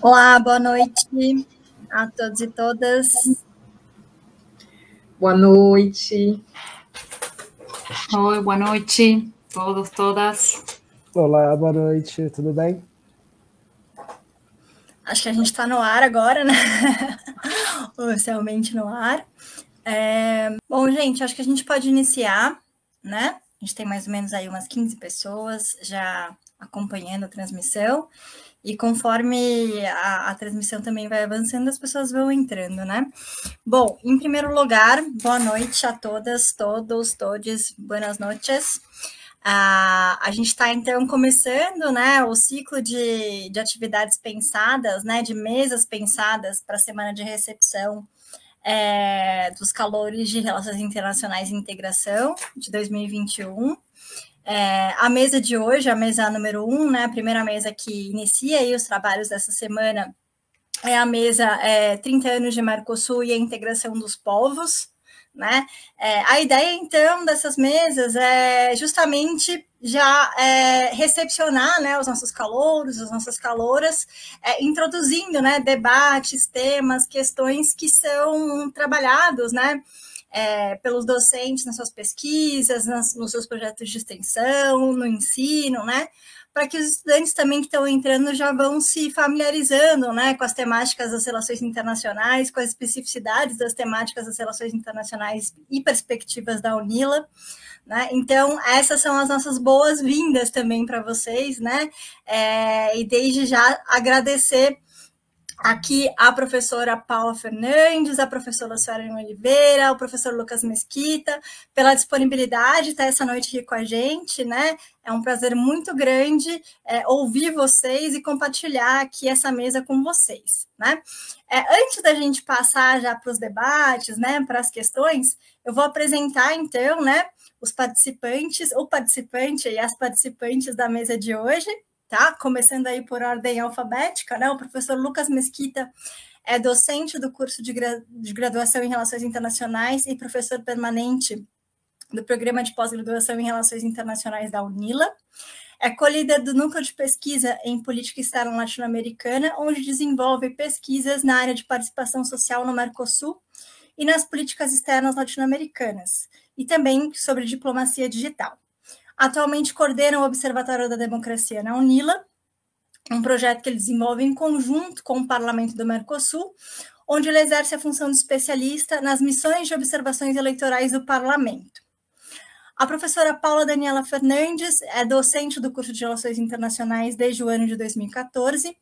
Olá, boa noite a todos e todas. Boa noite. Oi, boa noite, todos, todas. Olá, boa noite, tudo bem? Acho que a gente está no ar agora, né? Oficialmente no ar. Bom, gente, acho que a gente pode iniciar, né? A gente tem mais ou menos aí umas 15 pessoas já acompanhando a transmissão. E conforme a transmissão também vai avançando, as pessoas vão entrando, né? Bom, em primeiro lugar, boa noite a todas, todos, todes, buenas noches. A gente está, então, começando, né, o ciclo de atividades pensadas, né, de mesas pensadas para a semana de recepção dos calores de Relações Internacionais e Integração de 2021. A mesa de hoje, a mesa número 1, né, a primeira mesa que inicia aí os trabalhos dessa semana, é a mesa 30 anos de Mercosul e a integração dos povos, né? A ideia, então, dessas mesas é justamente já recepcionar, né, os nossos calouros, as nossas calouras, introduzindo, né, debates, temas, questões que são trabalhados, né, pelos docentes nas suas pesquisas, nos seus projetos de extensão, no ensino, né? Para que os estudantes também que estão entrando já vão se familiarizando, né, com as temáticas das relações internacionais, com as especificidades das temáticas das relações internacionais e perspectivas da UNILA, né? Então, essas são as nossas boas-vindas também para vocês, né? E desde já agradecer aqui a professora Paula Fernandes, a professora Suelen Oliveira, o professor Lucas Mesquita, pela disponibilidade de estar essa noite aqui com a gente, né? É um prazer muito grande ouvir vocês e compartilhar aqui essa mesa com vocês, né? Antes da gente passar já para os debates, né, para as questões, eu vou apresentar, então, né, os participantes, o participante e as participantes da mesa de hoje, tá? Começando aí por ordem alfabética, né? O professor Lucas Mesquita é docente do curso de graduação em Relações Internacionais e professor permanente do programa de pós-graduação em Relações Internacionais da UNILA. É co-líder do Núcleo de Pesquisa em Política Externa Latino-Americana, onde desenvolve pesquisas na área de participação social no Mercosul e nas políticas externas latino-americanas, e também sobre diplomacia digital. Atualmente coordena o Observatório da Democracia na UNILA, um projeto que ele desenvolve em conjunto com o Parlamento do Mercosul, onde ele exerce a função de especialista nas missões de observações eleitorais do Parlamento. A professora Paula Daniela Fernandes é docente do curso de Relações Internacionais desde o ano de 2014.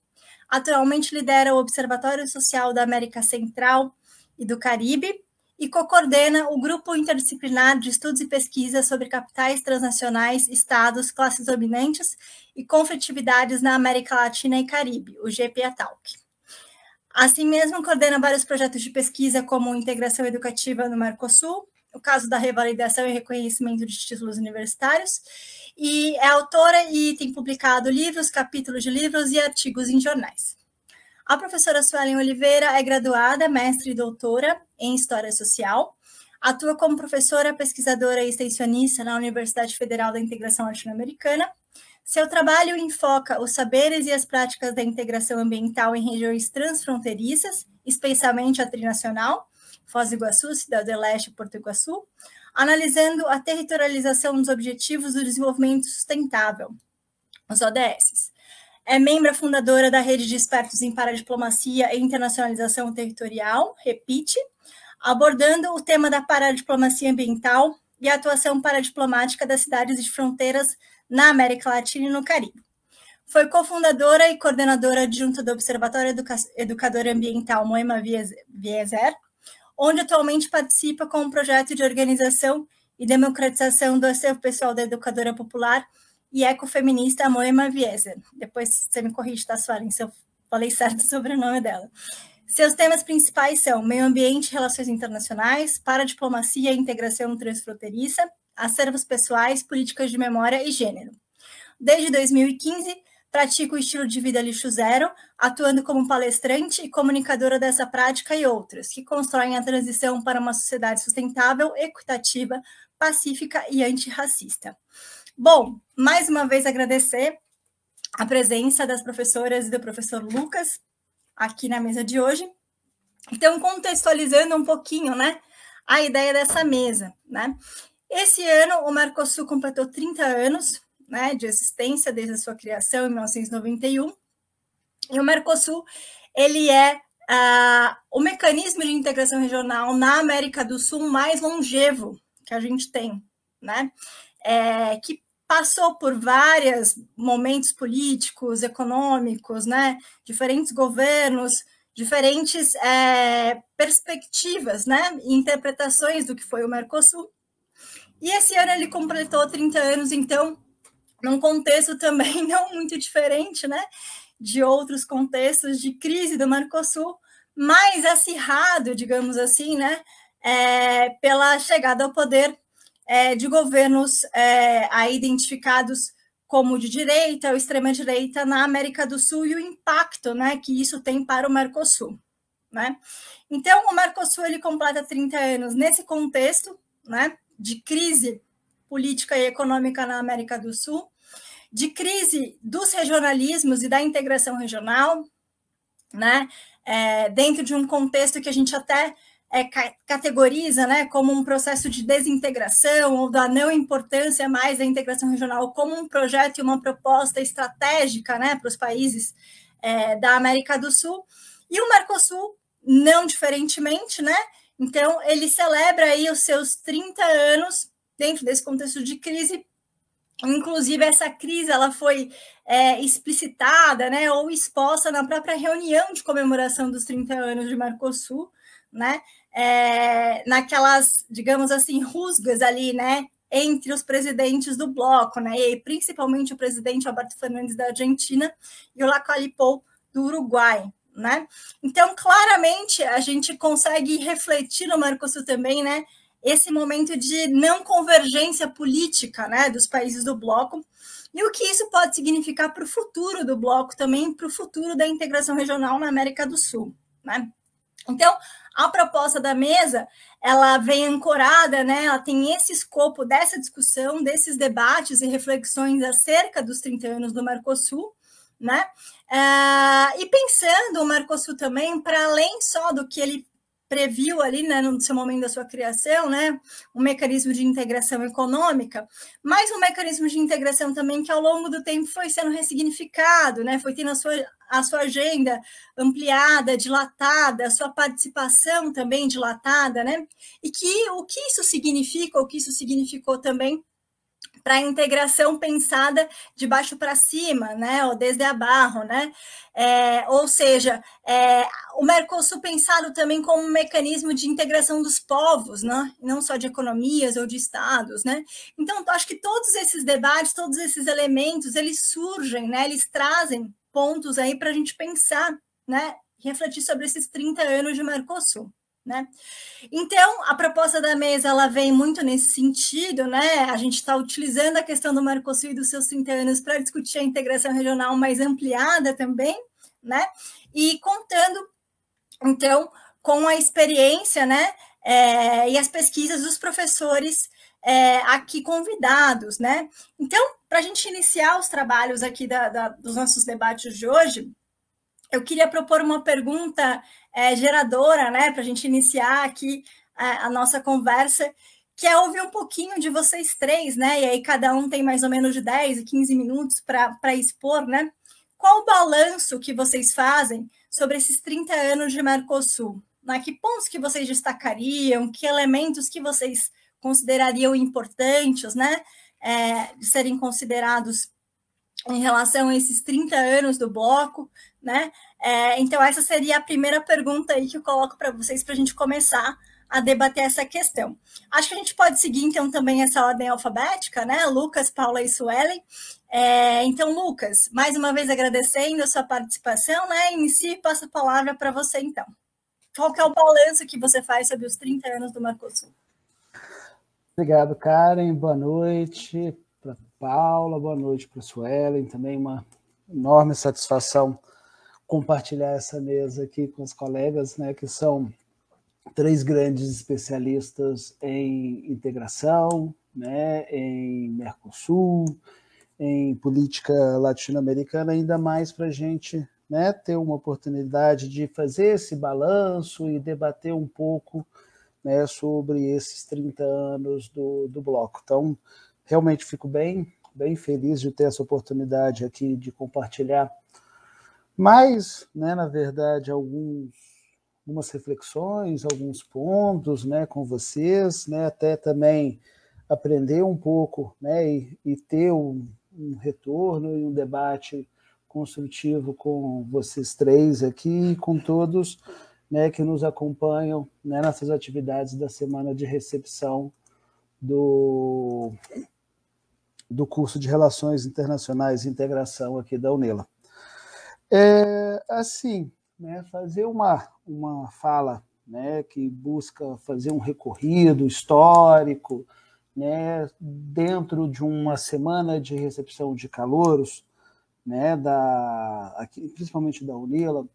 Atualmente lidera o Observatório Social da América Central e do Caribe, e co-coordena o Grupo Interdisciplinar de Estudos e Pesquisas sobre Capitais Transnacionais, Estados, Classes Dominantes e Conflitividades na América Latina e Caribe, o GPA-TALC. Assim mesmo, coordena vários projetos de pesquisa, como Integração Educativa no Mercosul, o caso da revalidação e reconhecimento de títulos universitários, e é autora e tem publicado livros, capítulos de livros e artigos em jornais. A professora Suelen Oliveira é graduada, mestre e doutora em História Social, atua como professora, pesquisadora e extensionista na Universidade Federal da Integração Latino-Americana. Seu trabalho enfoca os saberes e as práticas da integração ambiental em regiões transfronteiriças, especialmente a trinacional, Foz do Iguaçu, Cidade do Leste e Porto Iguaçu, analisando a territorialização dos Objetivos do Desenvolvimento Sustentável, os ODS. É membro fundadora da Rede de Expertos em Paradiplomacia e Internacionalização Territorial, REPIT, abordando o tema da paradiplomacia ambiental e a atuação paradiplomática das cidades de fronteiras na América Latina e no Caribe. Foi cofundadora e coordenadora adjunta do Observatório Educador Ambiental Moema Vieser, onde atualmente participa com um projeto de organização e democratização do acervo pessoal da educadora popular e ecofeminista Moema Vieser. Depois você me corrige, tá, Suelen, se eu falei certo sobre o nome dela. Seus temas principais são meio ambiente e relações internacionais, paradiplomacia e integração transfronteiriça, acervos pessoais, políticas de memória e gênero. Desde 2015, pratica o estilo de vida lixo zero, atuando como palestrante e comunicadora dessa prática e outras, que constroem a transição para uma sociedade sustentável, equitativa, pacífica e antirracista. Bom, mais uma vez agradecer a presença das professoras e do professor Lucas aqui na mesa de hoje. Então, contextualizando um pouquinho, né, a ideia dessa mesa, né? Esse ano, o Mercosul completou 30 anos, né, de existência desde a sua criação em 1991. E o Mercosul, ele é o mecanismo de integração regional na América do Sul mais longevo que a gente tem, né? Que passou por vários momentos políticos, econômicos, né? Diferentes governos, diferentes perspectivas, né? E interpretações do que foi o Mercosul. E esse ano ele completou 30 anos, então, num contexto também não muito diferente, né? De outros contextos de crise do Mercosul, mais acirrado, digamos assim, né, pela chegada ao poder de governos aí identificados como de direita ou extrema-direita na América do Sul e o impacto, né, que isso tem para o Mercosul, né? Então, o Mercosul ele completa 30 anos nesse contexto, né, de crise política e econômica na América do Sul, de crise dos regionalismos e da integração regional, né, dentro de um contexto que a gente até categoriza, né, como um processo de desintegração ou da não importância mais da integração regional como um projeto e uma proposta estratégica, né, para os países da América do Sul. E o Mercosul, não diferentemente, né, então ele celebra aí os seus 30 anos dentro desse contexto de crise. Inclusive, essa crise ela foi explicitada, né, ou exposta na própria reunião de comemoração dos 30 anos de Mercosul, né, naquelas, digamos assim, rusgas ali, né, entre os presidentes do bloco, né, e principalmente o presidente Alberto Fernandes da Argentina e o Lacalle Pou do Uruguai, né. Então, claramente, a gente consegue refletir no Mercosul também, né, esse momento de não convergência política, né, dos países do bloco, e o que isso pode significar para o futuro do bloco também, para o futuro da integração regional na América do Sul, né? Então, a proposta da mesa, ela vem ancorada, né, ela tem esse escopo dessa discussão, desses debates e reflexões acerca dos 30 anos do Mercosul, né? E pensando o Mercosul também, para além só do que ele previu ali, né, no seu momento da sua criação, né, um mecanismo de integração econômica, mas um mecanismo de integração também que ao longo do tempo foi sendo ressignificado, né, foi tendo a sua agenda ampliada, dilatada, a sua participação também dilatada, né, e que o que isso significa, o que isso significou também para a integração pensada de baixo para cima, né, ou desde abaixo, né, ou seja, o Mercosul pensado também como um mecanismo de integração dos povos, né, não só de economias ou de estados, né. Então, acho que todos esses debates, todos esses elementos, eles surgem, né, eles trazem pontos aí para a gente pensar, né, refletir sobre esses 30 anos de Mercosul, né. Então, a proposta da mesa ela vem muito nesse sentido, né? A gente está utilizando a questão do Mercosul e dos seus 30 anos para discutir a integração regional mais ampliada também, né? E contando, então, com a experiência, né? E as pesquisas dos professores aqui convidados, né? Então, para a gente iniciar os trabalhos aqui dos nossos debates de hoje, eu queria propor uma pergunta geradora, né, para a gente iniciar aqui a nossa conversa, que é ouvir um pouquinho de vocês três, né, e aí cada um tem mais ou menos de 10 e 15 minutos para expor, né, qual o balanço que vocês fazem sobre esses 30 anos de Mercosul? Né, que pontos que vocês destacariam, que elementos que vocês considerariam importantes, né, de serem considerados em relação a esses 30 anos do bloco, né? Então, essa seria a primeira pergunta aí que eu coloco para vocês, para a gente começar a debater essa questão. Acho que a gente pode seguir, então, também essa ordem alfabética, né? Lucas, Paula e Suelen. Então, Lucas, mais uma vez agradecendo a sua participação, né? Inicie e passo a palavra para você, então. Qual que é o balanço que você faz sobre os 30 anos do Mercosul? Obrigado, Karen. Boa noite para Paula, boa noite para a Suelen. Também uma enorme satisfação compartilhar essa mesa aqui com os colegas, né, que são três grandes especialistas em integração, né, em Mercosul, em política latino-americana, ainda mais para a gente né, ter uma oportunidade de fazer esse balanço e debater um pouco, né, sobre esses 30 anos do bloco. Então, realmente fico bem feliz de ter essa oportunidade aqui de compartilhar mais, né, na verdade, algumas reflexões, alguns pontos, né, com vocês, né, até também aprender um pouco, né, e ter um retorno e um debate construtivo com vocês três aqui e com todos, né, que nos acompanham, né, nessas atividades da semana de recepção do curso de Relações Internacionais e Integração aqui da UNELA. Assim, né, fazer uma fala, né, que busca fazer um recorrido histórico, né, dentro de uma semana de recepção de calouros, né, aqui, principalmente da UNELA,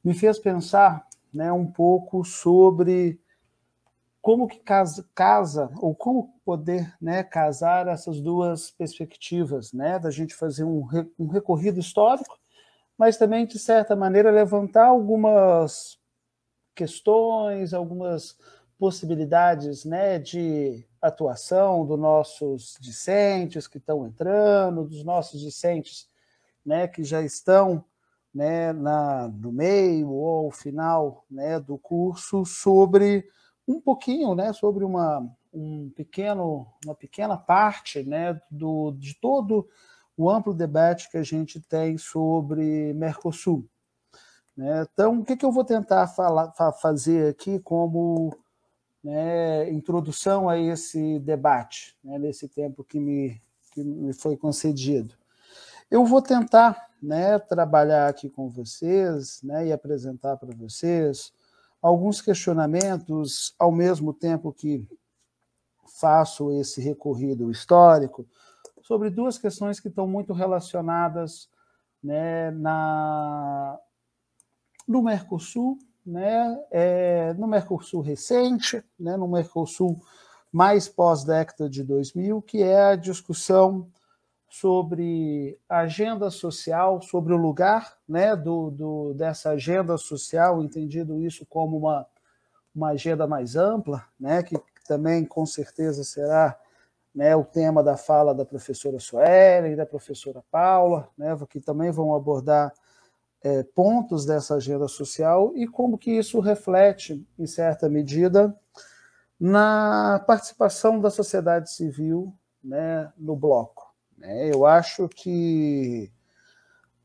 me fez pensar, né, um pouco sobre como que casa ou como poder, né, casar essas duas perspectivas, né, da gente fazer um recorrido histórico, mas também, de certa maneira, levantar algumas questões, algumas possibilidades, né, de atuação dos nossos discentes que estão entrando, dos nossos discentes, né, que já estão, né, no meio ou final, né, do curso, sobre um pouquinho, né, sobre uma pequena parte, né, de todo o amplo debate que a gente tem sobre Mercosul. Né? Então, o que eu vou tentar fazer aqui como, né, introdução a esse debate, né, nesse tempo que me foi concedido? Eu vou tentar, né, trabalhar aqui com vocês, né, e apresentar para vocês alguns questionamentos, ao mesmo tempo que faço esse recorrido histórico, sobre duas questões que estão muito relacionadas, né, no Mercosul, né, no Mercosul recente, né, no Mercosul mais pós-década de 2000, que é a discussão sobre a agenda social, sobre o lugar, né, dessa agenda social, entendido isso como uma agenda mais ampla, né, que também com certeza será, né, o tema da fala da professora Suelen e da professora Paula, né, que também vão abordar pontos dessa agenda social e como que isso reflete, em certa medida, na participação da sociedade civil, né, no bloco. Eu acho que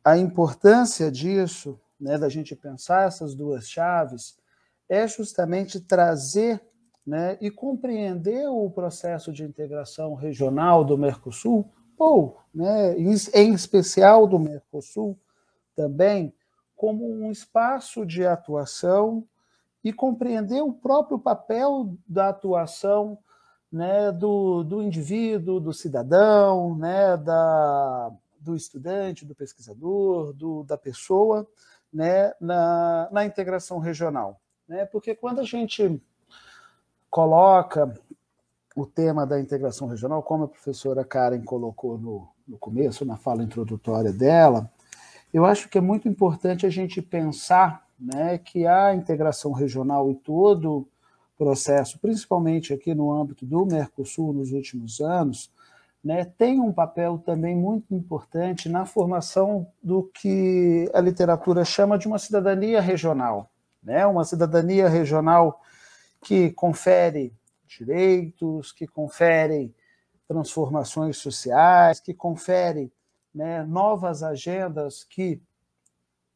a importância disso, né, da gente pensar essas duas chaves, é justamente trazer, né, e compreender o processo de integração regional do Mercosul, ou, né, em especial do Mercosul, também como um espaço de atuação e compreender o próprio papel da atuação, né, do indivíduo, do cidadão, né, do estudante, do pesquisador, da pessoa, né, na integração regional. Né? Porque quando a gente coloca o tema da integração regional, como a professora Karen colocou no começo, na fala introdutória dela, eu acho que é muito importante a gente pensar, né, que a integração regional e todo o processo, principalmente aqui no âmbito do Mercosul nos últimos anos, né, tem um papel também muito importante na formação do que a literatura chama de uma cidadania regional, né, uma cidadania regional que confere direitos, que confere transformações sociais, que confere, né, novas agendas que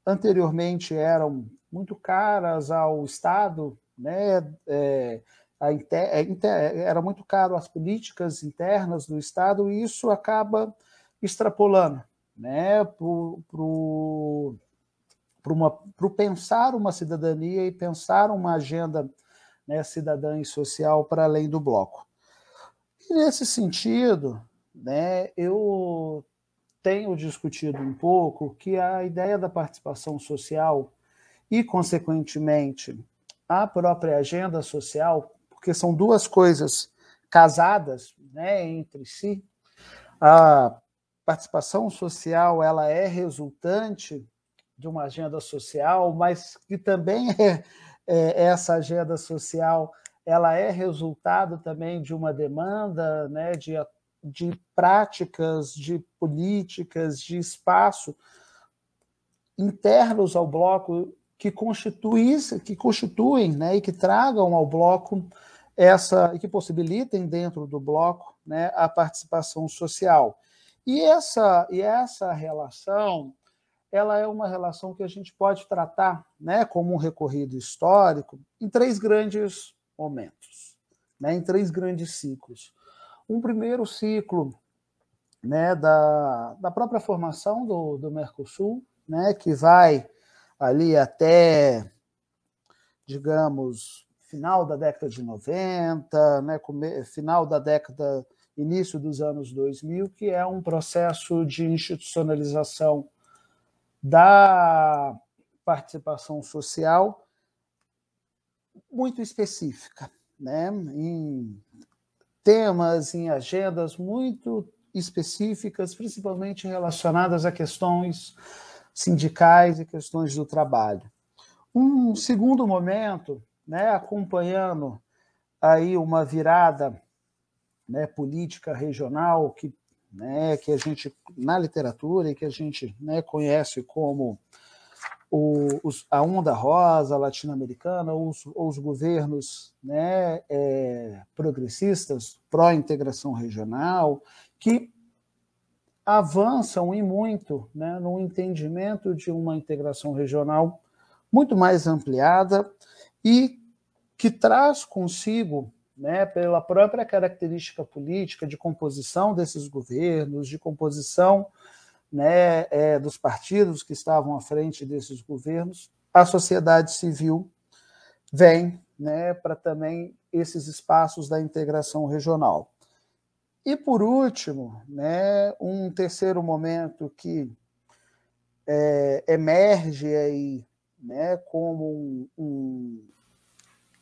anteriormente eram muito caras ao Estado, né, era muito caro às políticas internas do Estado, e isso acaba extrapolando, né, para o pensar uma cidadania e pensar uma agenda, né, cidadã e social para além do bloco. E nesse sentido, né, eu tenho discutido um pouco que a ideia da participação social e, consequentemente, a própria agenda social, porque são duas coisas casadas, né, entre si, a participação social ela é resultante uma agenda social, mas que também essa agenda social ela é resultado também de uma demanda, né, de práticas, de políticas, de espaço internos ao bloco que constituem, né, e que tragam ao bloco e que possibilitem dentro do bloco, né, a participação social. E essa relação, ela é uma relação que a gente pode tratar, né, como um recorrido histórico em 3 grandes momentos, né, em 3 grandes ciclos. Um primeiro ciclo, né, da própria formação do Mercosul, né, que vai ali até, digamos, final da década de 90, né, final da década, início dos anos 2000, que é um processo de institucionalização da participação social muito específica, né, em temas, em agendas muito específicas, principalmente relacionadas a questões sindicais e questões do trabalho. Um segundo momento, né, acompanhando aí uma virada, né, política regional que a gente, na literatura, e que a gente, né, conhece como a onda rosa latino-americana, ou os governos, né, progressistas, pró-integração regional, que avançam e muito, né, no entendimento de uma integração regional muito mais ampliada e que traz consigo, né, pela própria característica política de composição desses governos, de composição, né, dos partidos que estavam à frente desses governos, a sociedade civil vem, né, para também esses espaços da integração regional. E, por último, né, um terceiro momento que emerge aí, né, como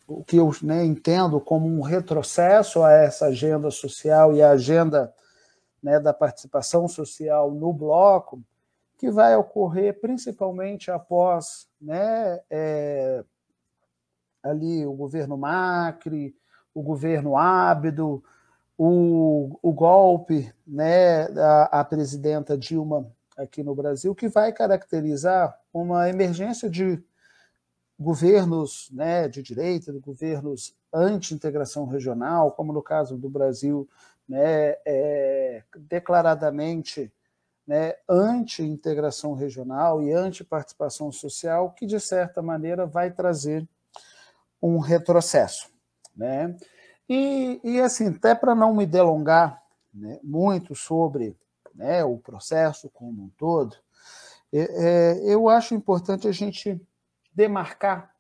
o que eu, né, entendo como um retrocesso a essa agenda social e a agenda, né, da participação social no bloco, que vai ocorrer principalmente após, né, ali o governo Macri, o governo Ábido, o golpe, né, a presidenta Dilma aqui no Brasil, que vai caracterizar uma emergência de governos, né, de direita, de governos anti-integração regional, como no caso do Brasil, né, declaradamente, né, anti-integração regional e anti-participação social, que, de certa maneira, vai trazer um retrocesso, né? E assim, até para não me delongar, né, muito sobre, né, o processo como um todo, eu acho importante a gente demarcar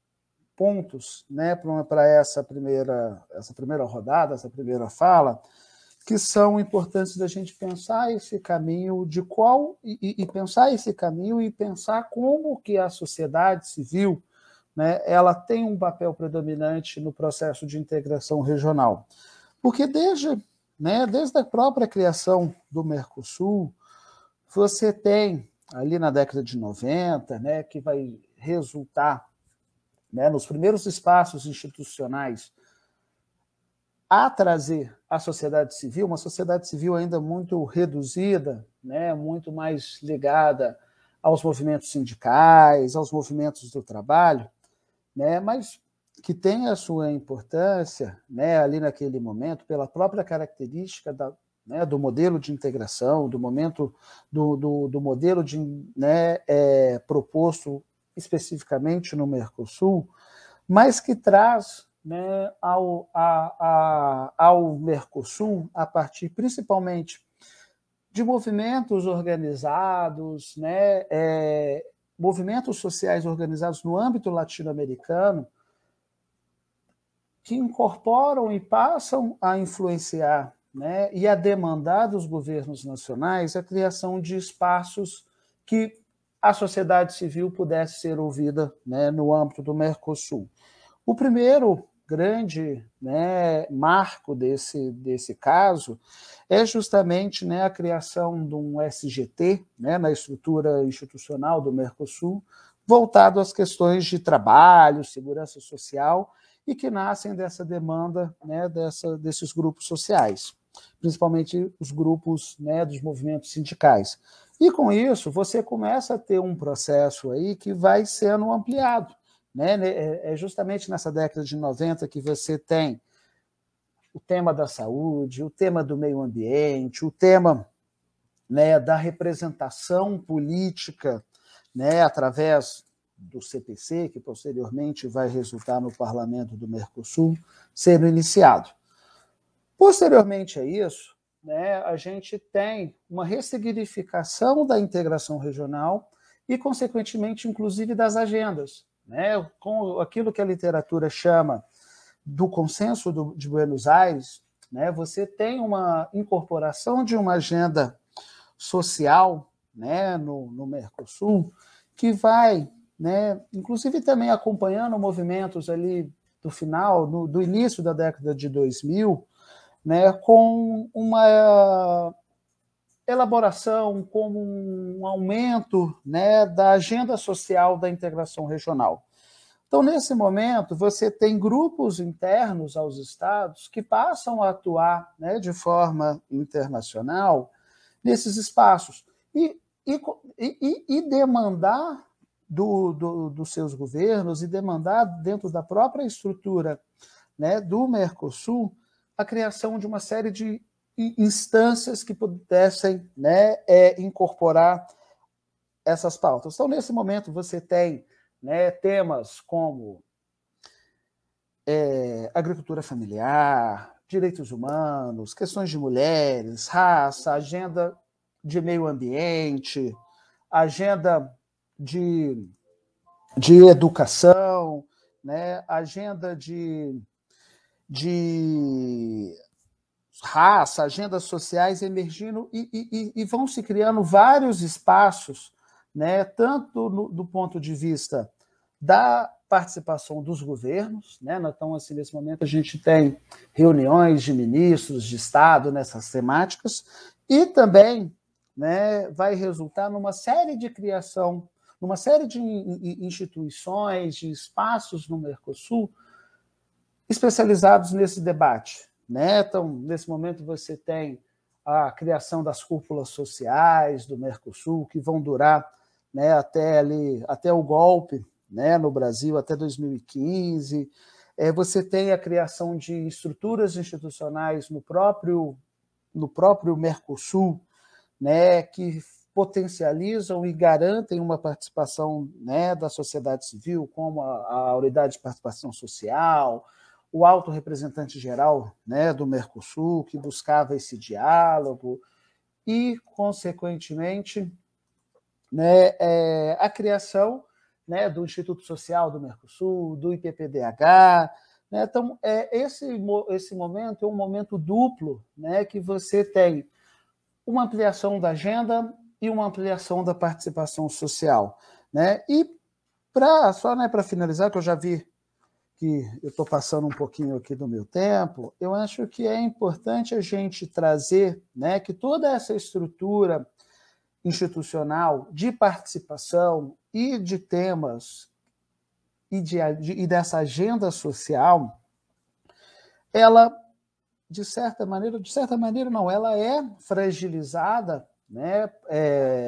pontos, né, para essa primeira rodada, essa primeira fala, que são importantes da gente pensar esse caminho de qual e pensar esse caminho e pensar como que a sociedade civil, né, ela tem um papel predominante no processo de integração regional. Porque desde a própria criação do Mercosul, você tem, ali na década de 90, né, que vai resultar, né, nos primeiros espaços institucionais a trazer a sociedade civil, uma sociedade civil ainda muito reduzida, né, muito mais ligada aos movimentos sindicais, aos movimentos do trabalho, né, mas que tem a sua importância, né, ali naquele momento, pela própria característica né, do modelo de integração, do modelo né, proposto especificamente no Mercosul, mas que traz, né, ao Mercosul, a partir principalmente de movimentos organizados, né, movimentos sociais organizados no âmbito latino-americano, que incorporam e passam a influenciar, né, e a demandar dos governos nacionais a criação de espaços que a sociedade civil pudesse ser ouvida, né, no âmbito do Mercosul. O primeiro, grande, né, marco desse caso é justamente, né, a criação de um SGT, né, na estrutura institucional do Mercosul, voltado às questões de trabalho, segurança social, e que nascem dessa demanda, né, desses grupos sociais, principalmente os grupos, né, dos movimentos sindicais. E, com isso, você começa a ter um processo aí que vai sendo ampliado, né? É justamente nessa década de 90 que você tem o tema da saúde, o tema do meio ambiente, o tema, né, da representação política, né, através do CPC, que posteriormente vai resultar no Parlamento do Mercosul, sendo iniciado. Posteriormente a isso, né, a gente tem uma ressignificação da integração regional e, consequentemente, inclusive das agendas, né, com aquilo que a literatura chama do consenso de Buenos Aires, né, você tem uma incorporação de uma agenda social, né, no Mercosul, que vai, né, inclusive também acompanhando movimentos ali do final, do início da década de 2000, né, com uma elaboração, com um aumento, né, da agenda social da integração regional. Então, nesse momento, você tem grupos internos aos estados que passam a atuar, né, de forma internacional nesses espaços e demandar dos seus governos e demandar dentro da própria estrutura, né, do Mercosul a criação de uma série de instâncias que pudessem, né, incorporar essas pautas. Então, nesse momento, você tem, né, temas como agricultura familiar, direitos humanos, questões de mulheres, raça, agenda de meio ambiente, agenda de educação, né, agenda de raça, agendas sociais emergindo e vão se criando vários espaços, né, tanto do ponto de vista da participação dos governos, né? Então, assim, nesse momento a gente tem reuniões de ministros de Estado nessas temáticas e também, né, vai resultar numa série de criação, numa série de instituições, de espaços no Mercosul especializados nesse debate, né? Então, nesse momento você tem a criação das cúpulas sociais do Mercosul, que vão durar, né, até o golpe, né, no Brasil, até 2015. Você tem a criação de estruturas institucionais no próprio Mercosul, né, que potencializam e garantem uma participação, né, da sociedade civil, como a Unidade de Participação Social, o alto representante geral, né, do Mercosul, que buscava esse diálogo, e, consequentemente, né, a criação, né, do Instituto Social do Mercosul, do IPPDH. Né? Então, esse momento é um momento duplo, né, que você tem uma ampliação da agenda e uma ampliação da participação social. Né? E, só, né, para finalizar, que eu já vi que eu estou passando um pouquinho aqui do meu tempo, eu acho que é importante a gente trazer, né, que toda essa estrutura institucional de participação e de temas e dessa agenda social, ela, de certa maneira não, ela é fragilizada, né,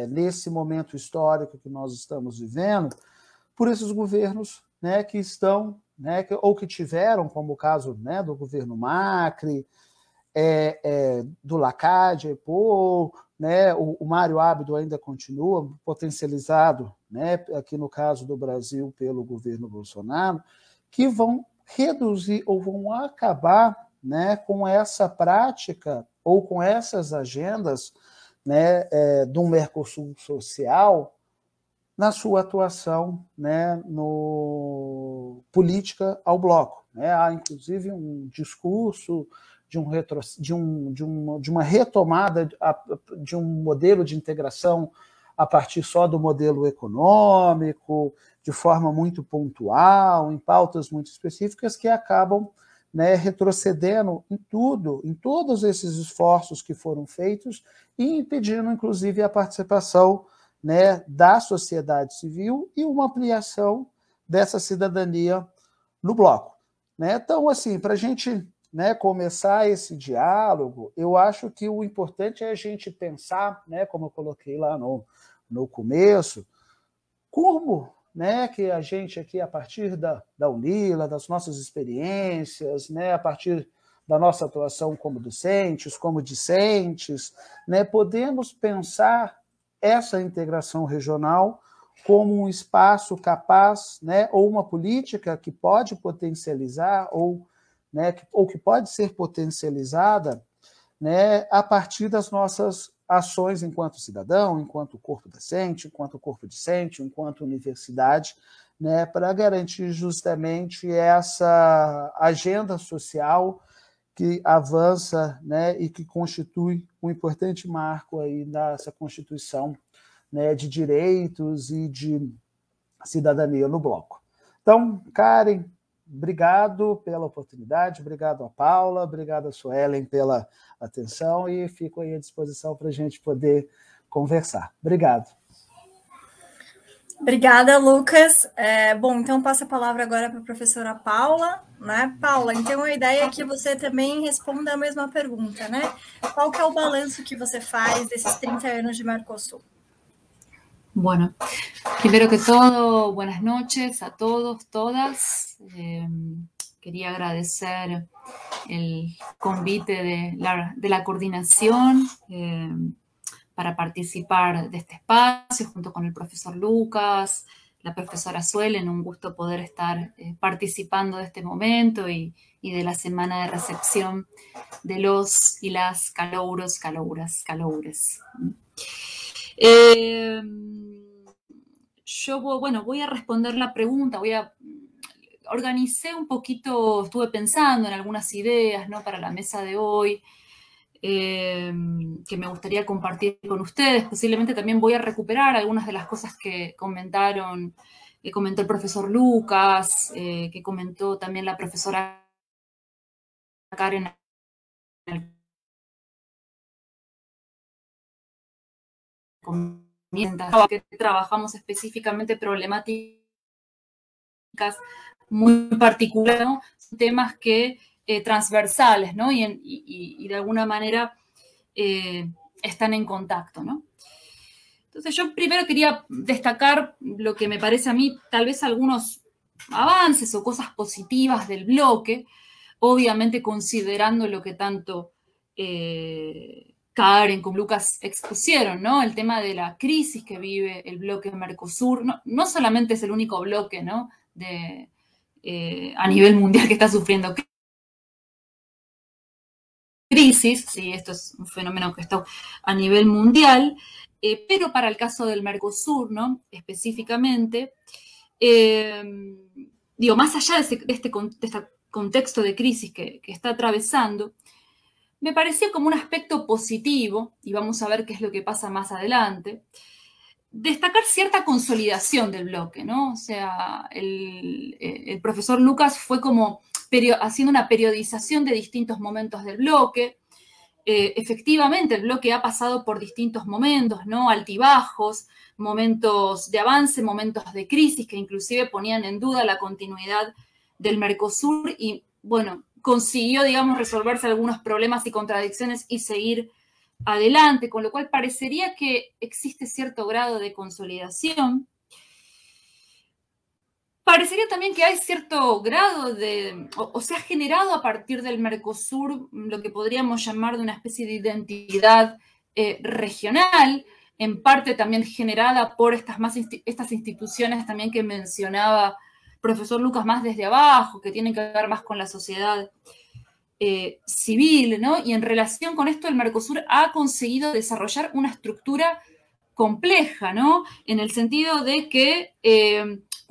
nesse momento histórico que nós estamos vivendo, por esses governos, né, que estão, né, ou que tiveram, como o caso, né, do governo Macri, do Lacade, né, o Mário Abdo ainda continua potencializado, né, aqui no caso do Brasil pelo governo Bolsonaro, que vão reduzir ou vão acabar, né, com essa prática ou com essas agendas, né, do Mercosul social na sua atuação, né, no política ao bloco. Né? Há, inclusive, um discurso de uma retomada de um modelo de integração a partir só do modelo econômico, de forma muito pontual, em pautas muito específicas, que acabam, né, retrocedendo em tudo, em todos esses esforços que foram feitos e impedindo, inclusive, a participação, né, da sociedade civil e uma ampliação dessa cidadania no bloco. Né? Então, assim, para a gente, né, começar esse diálogo, eu acho que o importante é a gente pensar, né, como eu coloquei lá no começo, como, né, que a gente aqui, a partir da UNILA, das nossas experiências, né, a partir da nossa atuação como docentes, como discentes, né, podemos pensar essa integração regional como um espaço capaz, né, ou uma política que pode potencializar, ou que pode ser potencializada, né, a partir das nossas ações enquanto cidadão, enquanto corpo docente, enquanto corpo discente, enquanto universidade, né, para garantir justamente essa agenda social que avança, né, e que constitui um importante marco aí nessa Constituição, né, de direitos e de cidadania no bloco. Então, Karen, obrigado pela oportunidade, obrigado a Paula, obrigado a Suelen pela atenção e fico aí à disposição para a gente poder conversar. Obrigado. Obrigada, Lucas. Bom, então passo a palavra agora para a professora Paula, né? Paula, então a ideia é que você também responda a mesma pergunta, né? Qual que é o balanço que você faz desses 30 anos de Mercosul? Bueno, primero que todo, buenas noches a todos, todas. Quería agradecer el convite de la coordinación para participar de este espacio junto con el profesor Lucas, la profesora Suelen. Un gusto poder estar participando de este momento y de la semana de recepción de los y las calouros, caloures. Yo, bueno, voy a responder la pregunta, organicé un poquito, estuve pensando en algunas ideas, ¿no?, para la mesa de hoy, que me gustaría compartir con ustedes. Posiblemente también voy a recuperar algunas de las cosas que comentó el profesor Lucas, que comentó también la profesora Karen. Que trabajamos específicamente problemáticas muy particulares, ¿no? Temas que transversales, ¿no? Y de alguna manera están en contacto, ¿no? Entonces yo primero quería destacar lo que me parece a mí tal vez algunos avances o cosas positivas del bloque, obviamente considerando lo que tanto Karen con Lucas expusieron, ¿no? El tema de la crisis que vive el bloque Mercosur. No solamente es el único bloque, ¿no?, a nivel mundial que está sufriendo crisis, sí, esto es un fenómeno que está a nivel mundial, pero para el caso del Mercosur, ¿no?, específicamente, digo, más allá de este contexto de crisis que está atravesando, me pareció como un aspecto positivo, y vamos a ver qué es lo que pasa más adelante, destacar cierta consolidación del bloque, ¿no? O sea, el profesor Lucas fue como haciendo una periodización de distintos momentos del bloque. Efectivamente, el bloque ha pasado por distintos momentos, ¿no? Altibajos, momentos de avance, momentos de crisis que inclusive ponían en duda la continuidad del Mercosur y, bueno, consiguió, digamos, resolverse algunos problemas y contradicciones y seguir adelante, con lo cual parecería que existe cierto grado de consolidación. Parecería también que hay cierto grado o se ha generado a partir del Mercosur lo que podríamos llamar de una especie de identidad regional, en parte también generada por estas instituciones también que mencionaba el profesor Lucas, más desde abajo, que tienen que ver más con la sociedad civil, ¿no? Y en relación con esto, el Mercosur ha conseguido desarrollar una estructura compleja, ¿no? En el sentido de que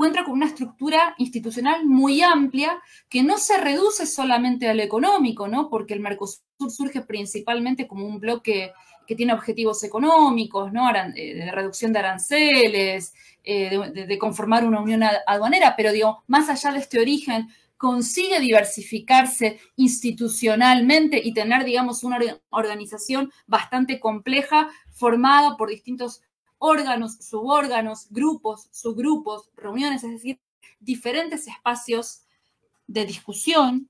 cuenta con una estructura institucional muy amplia que no se reduce solamente a lo económico, ¿no? Porque el Mercosur surge principalmente como un bloque que tiene objetivos económicos, ¿no? De reducción de aranceles, de conformar una unión aduanera, pero digo, más allá de este origen, consigue diversificarse institucionalmente y tener, digamos, una organización bastante compleja, formada por distintos órganos, subórganos, grupos, subgrupos, reuniones, es decir, diferentes espacios de discusión.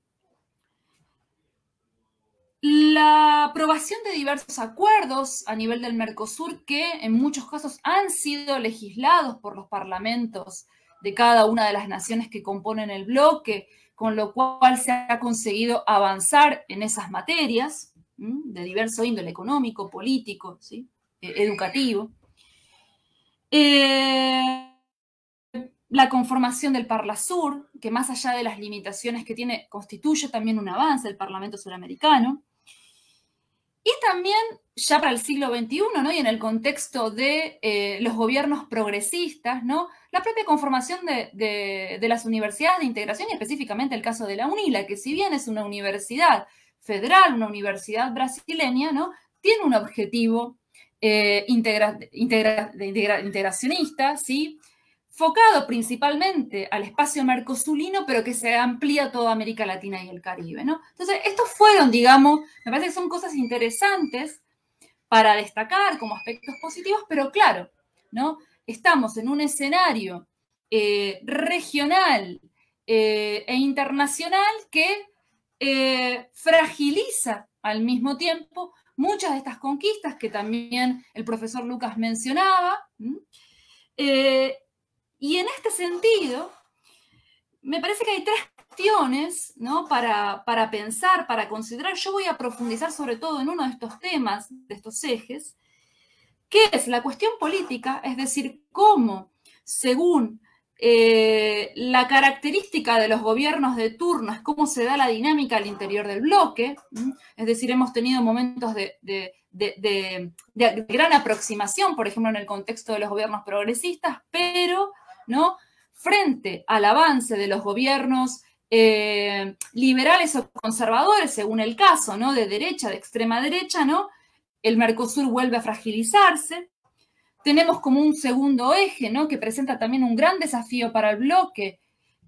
La aprobación de diversos acuerdos a nivel del Mercosur que en muchos casos han sido legislados por los parlamentos de cada una de las naciones que componen el bloque, con lo cual se ha conseguido avanzar en esas materias de diverso índole económico, político, ¿sí? Educativo. La conformación del Parlasur, que más allá de las limitaciones que tiene, constituye también un avance del Parlamento Suramericano. Y también, ya para el siglo XXI, ¿no? Y en el contexto de los gobiernos progresistas, ¿no? La propia conformación de las universidades de integración, y específicamente el caso de la UNILA, que si bien es una universidad federal, una universidad brasileña, ¿no? Tiene un objetivo integracionista, ¿sí? Focado principalmente al espacio mercosulino, pero que se amplía a toda América Latina y el Caribe, ¿no? Entonces, estos fueron, digamos, me parece que son cosas interesantes para destacar como aspectos positivos, pero claro, ¿no? Estamos en un escenario regional e internacional que fragiliza al mismo tiempo muchas de estas conquistas que también el profesor Lucas mencionaba, y en este sentido, me parece que hay tres cuestiones, ¿no? para pensar, para considerar. Yo voy a profundizar sobre todo en uno de estos temas, de estos ejes, que es la cuestión política, es decir, cómo, según la característica de los gobiernos de turno, es cómo se da la dinámica al interior del bloque, es decir, hemos tenido momentos de gran aproximación, por ejemplo, en el contexto de los gobiernos progresistas, pero, ¿no? Frente al avance de los gobiernos liberales o conservadores, según el caso, ¿no? De derecha, de extrema derecha, ¿no? El Mercosur vuelve a fragilizarse. Tenemos como un segundo eje, ¿no? Que presenta también un gran desafío para el bloque,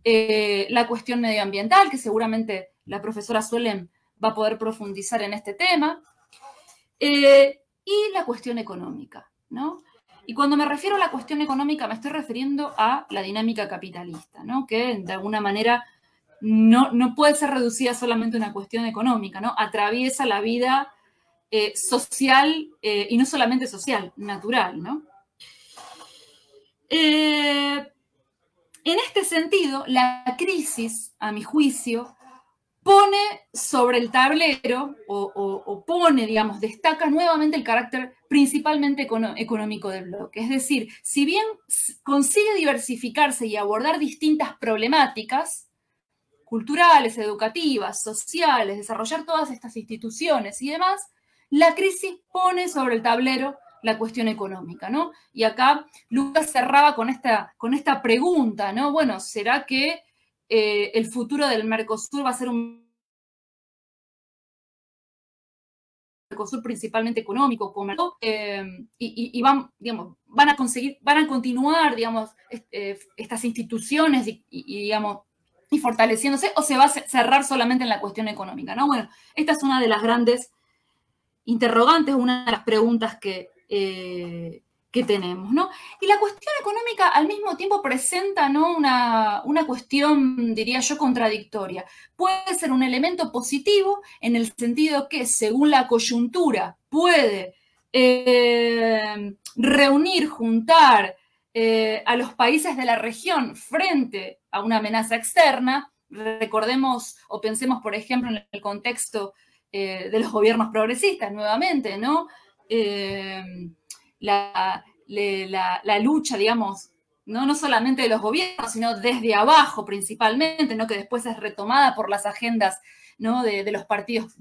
la cuestión medioambiental, que seguramente la profesora Suelen va a poder profundizar en este tema, y la cuestión económica, ¿no? Y cuando me refiero a la cuestión económica, me estoy refiriendo a la dinámica capitalista, ¿no? Que de alguna manera no puede ser reducida solamente a una cuestión económica, ¿no? Atraviesa la vida social, y no solamente social, natural, ¿no? En este sentido, la crisis, a mi juicio, pone sobre el tablero o pone, digamos, destaca nuevamente el carácter principalmente económico del bloque. Es decir, si bien consigue diversificarse y abordar distintas problemáticas culturales, educativas, sociales, desarrollar todas estas instituciones y demás, la crisis pone sobre el tablero la cuestión económica, ¿no? Y acá Lucas cerraba con esta pregunta, ¿no? Bueno, ¿será que el futuro del Mercosur va a ser un Mercosur principalmente económico, comercial, y van a continuar, digamos, estas instituciones digamos, y fortaleciéndose, o se va a cerrar solamente en la cuestión económica, ¿no? Bueno, esta es una de las grandes interrogantes, una de las preguntas que tenemos, ¿no? Y la cuestión económica al mismo tiempo presenta, ¿no? una cuestión, diría yo, contradictoria. Puede ser un elemento positivo en el sentido que, según la coyuntura, puede reunir, juntar a los países de la región frente a una amenaza externa. Recordemos o pensemos, por ejemplo, en el contexto de los gobiernos progresistas, nuevamente, ¿no? La lucha, digamos, no solamente de los gobiernos, sino desde abajo principalmente, ¿no? Que después es retomada por las agendas, ¿no? de los partidos,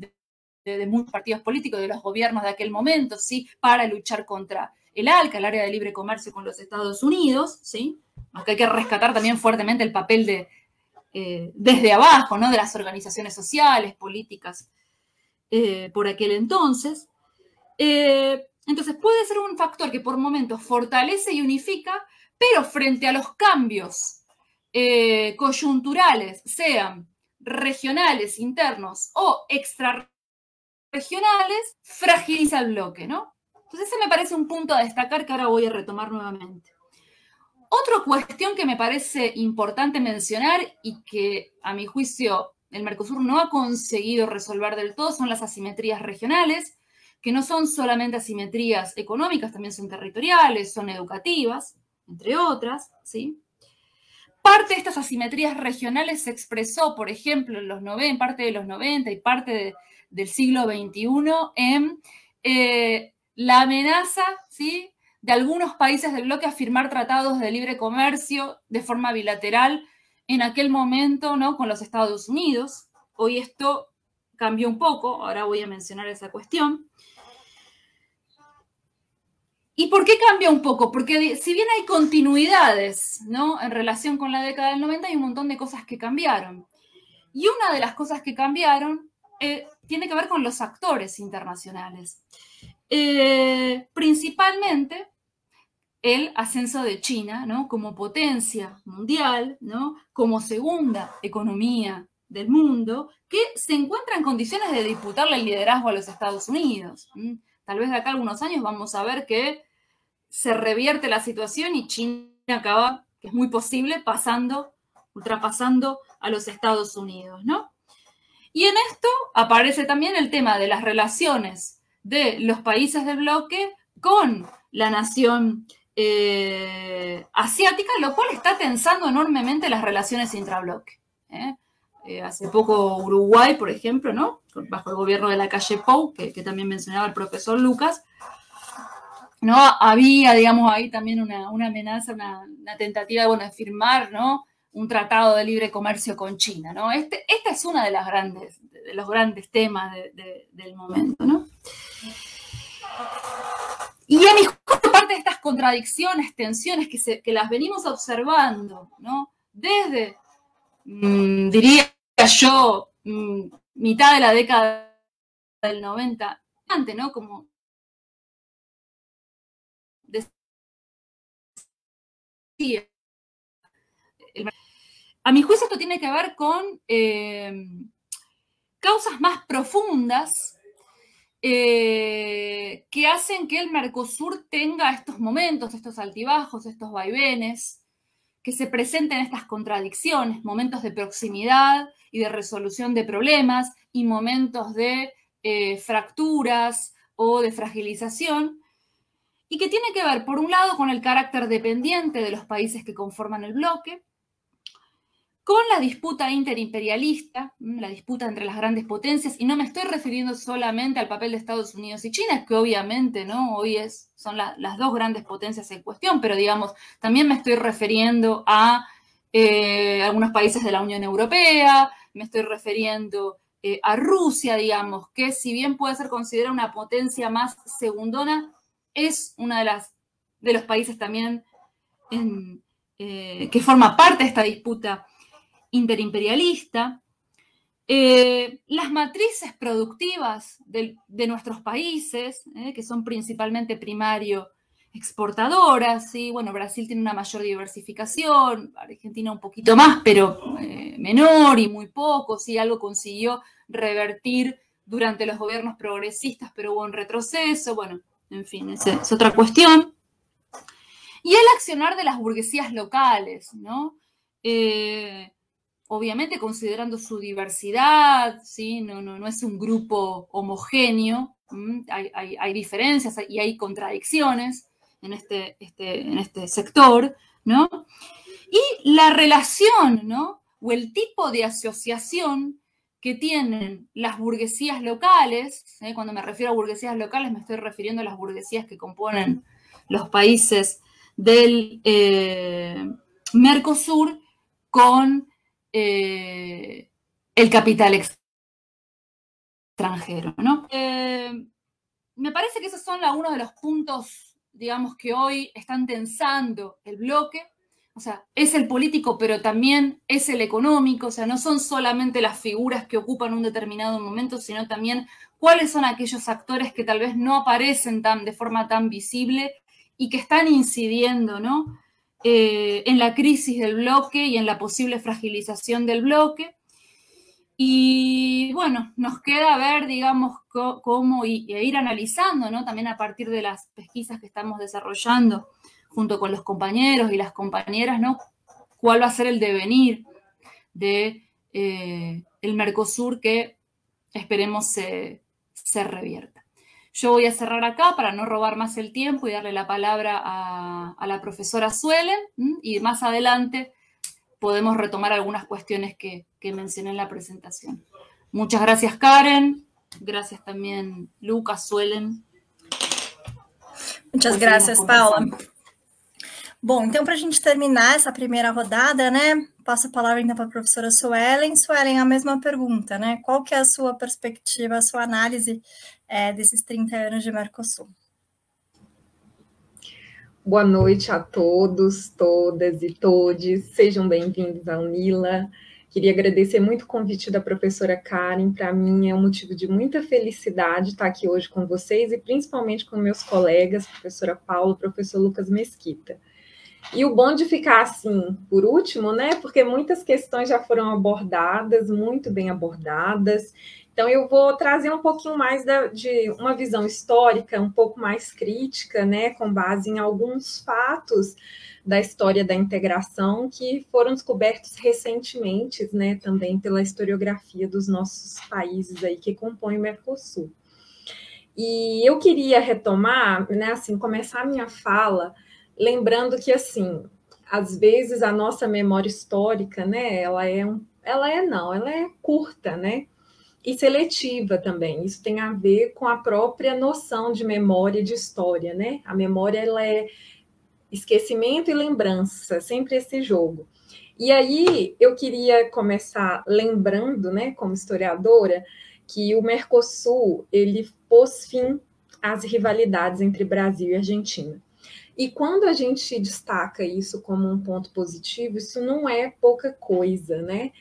de muchos partidos políticos, de los gobiernos de aquel momento, ¿sí? Para luchar contra el ALCA, el Área de Libre Comercio con los Estados Unidos, ¿sí? Aunque hay que rescatar también fuertemente el papel de, desde abajo, ¿no? De las organizaciones sociales, políticas, por aquel entonces. Entonces puede ser un factor que por momentos fortalece y unifica, pero frente a los cambios coyunturales, sean regionales, internos o extrarregionales, fragiliza el bloque, ¿no? Entonces ese me parece un punto a destacar que ahora voy a retomar nuevamente. Otra cuestión que me parece importante mencionar y que a mi juicio el Mercosur no ha conseguido resolver del todo son las asimetrías regionales, que no son solamente asimetrías económicas, también son territoriales, son educativas, entre otras, ¿sí? Parte de estas asimetrías regionales se expresó, por ejemplo, en parte de los 90 y parte del siglo XXI en la amenaza, ¿sí?, de algunos países del bloque a firmar tratados de libre comercio de forma bilateral en aquel momento, ¿no?, con los Estados Unidos. Hoy esto cambió un poco, ahora voy a mencionar esa cuestión. ¿Y por qué cambia un poco? Porque si bien hay continuidades, ¿no?, en relación con la década del 90, hay un montón de cosas que cambiaron. Y una de las cosas que cambiaron tiene que ver con los actores internacionales. Principalmente el ascenso de China, ¿no?, como potencia mundial, ¿no?, como segunda economía del mundo, que se encuentra en condiciones de disputarle el liderazgo a los Estados Unidos. Tal vez de acá a algunos años vamos a ver que se revierte la situación y China acaba, que es muy posible, ultrapasando a los Estados Unidos, ¿no? Y en esto aparece también el tema de las relaciones de los países del bloque con la nación asiática, lo cual está tensando enormemente las relaciones intrabloque. Hace poco Uruguay, por ejemplo, ¿no?, bajo el gobierno de Lacalle Pou, que también mencionaba el profesor Lucas, ¿no?, había, digamos, ahí también una amenaza, una tentativa, bueno, de firmar, ¿no?, un tratado de libre comercio con China, ¿no? Este es uno de los grandes temas del momento, ¿no? Y a mi juicio, parte de estas contradicciones, tensiones que las venimos observando, ¿no?, desde, diría yo, mitad de la década del 90, antes, ¿no?, como decía, a mi juicio esto tiene que ver con causas más profundas que hacen que el Mercosur tenga estos momentos, estos altibajos, estos vaivenes, que se presenten estas contradicciones, momentos de proximidad y de resolución de problemas y momentos de fracturas o de fragilización, y que tiene que ver, por un lado, con el carácter dependiente de los países que conforman el bloque, con la disputa interimperialista, la disputa entre las grandes potencias, y no me estoy refiriendo solamente al papel de Estados Unidos y China, que obviamente, ¿no?, hoy son las dos grandes potencias en cuestión, pero digamos, también me estoy refiriendo a algunos países de la Unión Europea, me estoy refiriendo a Rusia, digamos, que si bien puede ser considerada una potencia más segundona, es una de los países también que forma parte de esta disputa interimperialista. Las matrices productivas de nuestros países, que son principalmente primario exportadoras, ¿sí? Bueno, Brasil tiene una mayor diversificación, Argentina un poquito más, pero menor y muy poco, sí, algo consiguió revertir durante los gobiernos progresistas, pero hubo un retroceso, bueno, en fin, esa es otra cuestión. Y el accionar de las burguesías locales, ¿no? Obviamente considerando su diversidad, ¿sí? No es un grupo homogéneo, hay diferencias y hay contradicciones en este sector, ¿no? Y la relación, ¿no?, o el tipo de asociación que tienen las burguesías locales, cuando me refiero a burguesías locales me estoy refiriendo a las burguesías que componen los países del Mercosur con el capital extranjero, ¿no? Me parece que esos son uno de los puntos digamos, que hoy están tensando el bloque. O sea, es el político, pero también es el económico. O sea, no son solamente las figuras que ocupan un determinado momento, sino también cuáles son aquellos actores que tal vez no aparecen de forma tan visible y que están incidiendo, ¿no? En la crisis del bloque y en la posible fragilización del bloque. Y bueno, nos queda ver, digamos, cómo e ir analizando, ¿no? También a partir de las pesquisas que estamos desarrollando junto con los compañeros y las compañeras, ¿no? ¿Cuál va a ser el devenir de el Mercosur que esperemos se revierta? Yo voy a cerrar acá para no robar más el tiempo y darle la palabra a la profesora Suelen, y más adelante podemos retomar algunas cuestiones que mencioné en la presentación. Muchas gracias, Karen. Gracias también, Lucas, Suelen. Muchas gracias, Paula. Bom, então, para a gente terminar essa primeira rodada, né, passo a palavra então para a professora Suelen. Suelen, a mesma pergunta, né? Qual que é a sua perspectiva, a sua análise desses 30 anos de Mercosul? Boa noite a todos, todas e todes. Sejam bem-vindos à UNILA. Queria agradecer muito o convite da professora Karen. Para mim é um motivo de muita felicidade estar aqui hoje com vocês e principalmente com meus colegas, professora Paula, professor Lucas Mesquita. E o bom de ficar assim, por último, né? Porque muitas questões já foram abordadas, muito bem abordadas. Então, eu vou trazer um pouquinho mais de uma visão histórica, um pouco mais crítica, né? Com base em alguns fatos da história da integração que foram descobertos recentemente, né? Também pela historiografia dos nossos países aí que compõem o Mercosul. E eu queria retomar, né? Assim, começar a minha fala lembrando que, assim, às vezes a nossa memória histórica, né, ela é curta, né, e seletiva também. Isso tem a ver com a própria noção de memória e de história, né? A memória, ela é esquecimento e lembrança, sempre esse jogo. E aí, eu queria começar lembrando, né, como historiadora, que o Mercosul, ele pôs fim às rivalidades entre Brasil e Argentina. E quando a gente destaca isso como um ponto positivo, isso não é pouca coisa, né?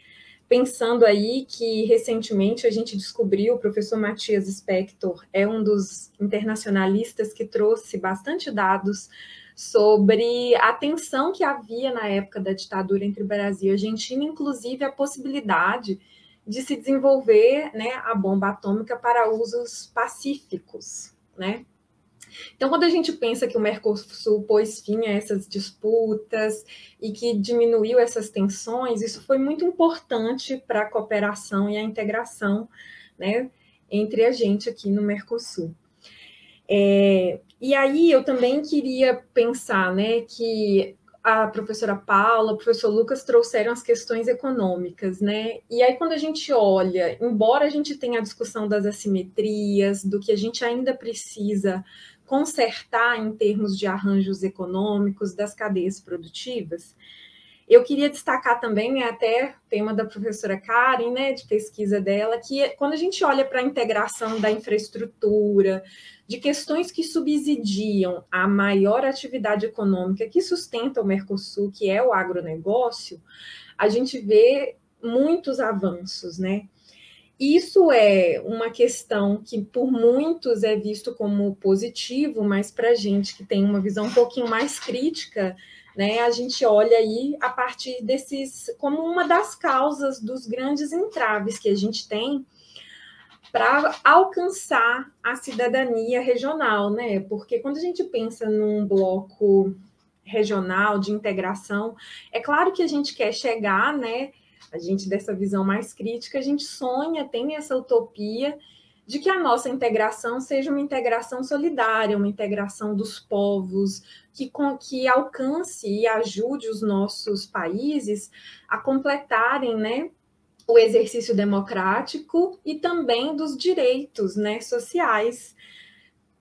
Pensando aí que recentemente a gente descobriu, o professor Matias Spector é um dos internacionalistas que trouxe bastante dados sobre a tensão que havia na época da ditadura entre Brasil e Argentina, inclusive a possibilidade de se desenvolver, né, a bomba atômica para usos pacíficos, né? Então, quando a gente pensa que o Mercosul pôs fim a essas disputas e que diminuiu essas tensões, isso foi muito importante para a cooperação e a integração, né, entre a gente aqui no Mercosul. E aí eu também queria pensar, né, que a professora Paula, o professor Lucas trouxeram as questões econômicas, né? E aí, quando a gente olha, embora a gente tenha a discussão das assimetrias, do que a gente ainda precisa consertar em termos de arranjos econômicos das cadeias produtivas, eu queria destacar também, até tema da professora Karen, né, de pesquisa dela, que quando a gente olha para a integração da infraestrutura, de questões que subsidiam a maior atividade econômica que sustenta o Mercosul, que é o agronegócio, a gente vê muitos avanços, né? Isso é uma questão que por muitos é visto como positivo, mas para a gente que tem uma visão um pouquinho mais crítica, né, a gente olha aí a partir desses, como uma das causas dos grandes entraves que a gente tem para alcançar a cidadania regional, né? Porque quando a gente pensa num bloco regional de integração, é claro que a gente quer chegar, né? A gente, dessa visão mais crítica, a gente sonha, tem essa utopia de que a nossa integração seja uma integração solidária, uma integração dos povos, que alcance e ajude os nossos países a completarem, né, o exercício democrático e também dos direitos, né, sociais,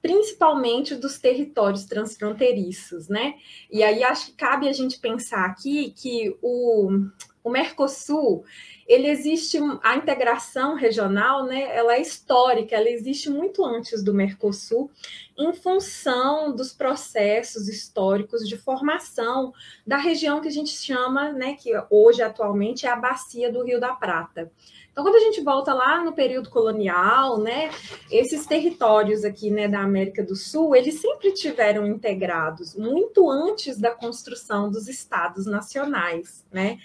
principalmente dos territórios transfronteiriços, né? E aí acho que cabe a gente pensar aqui que o Mercosul, ele existe, a integração regional, né, ela é histórica, ela existe muito antes do Mercosul, em função dos processos históricos de formação da região que a gente chama, né, que hoje, atualmente, é a Bacia do Rio da Prata. Então, quando a gente volta lá no período colonial, né, esses territórios aqui, né, da América do Sul, eles sempre tiveram integrados, muito antes da construção dos estados nacionais, né?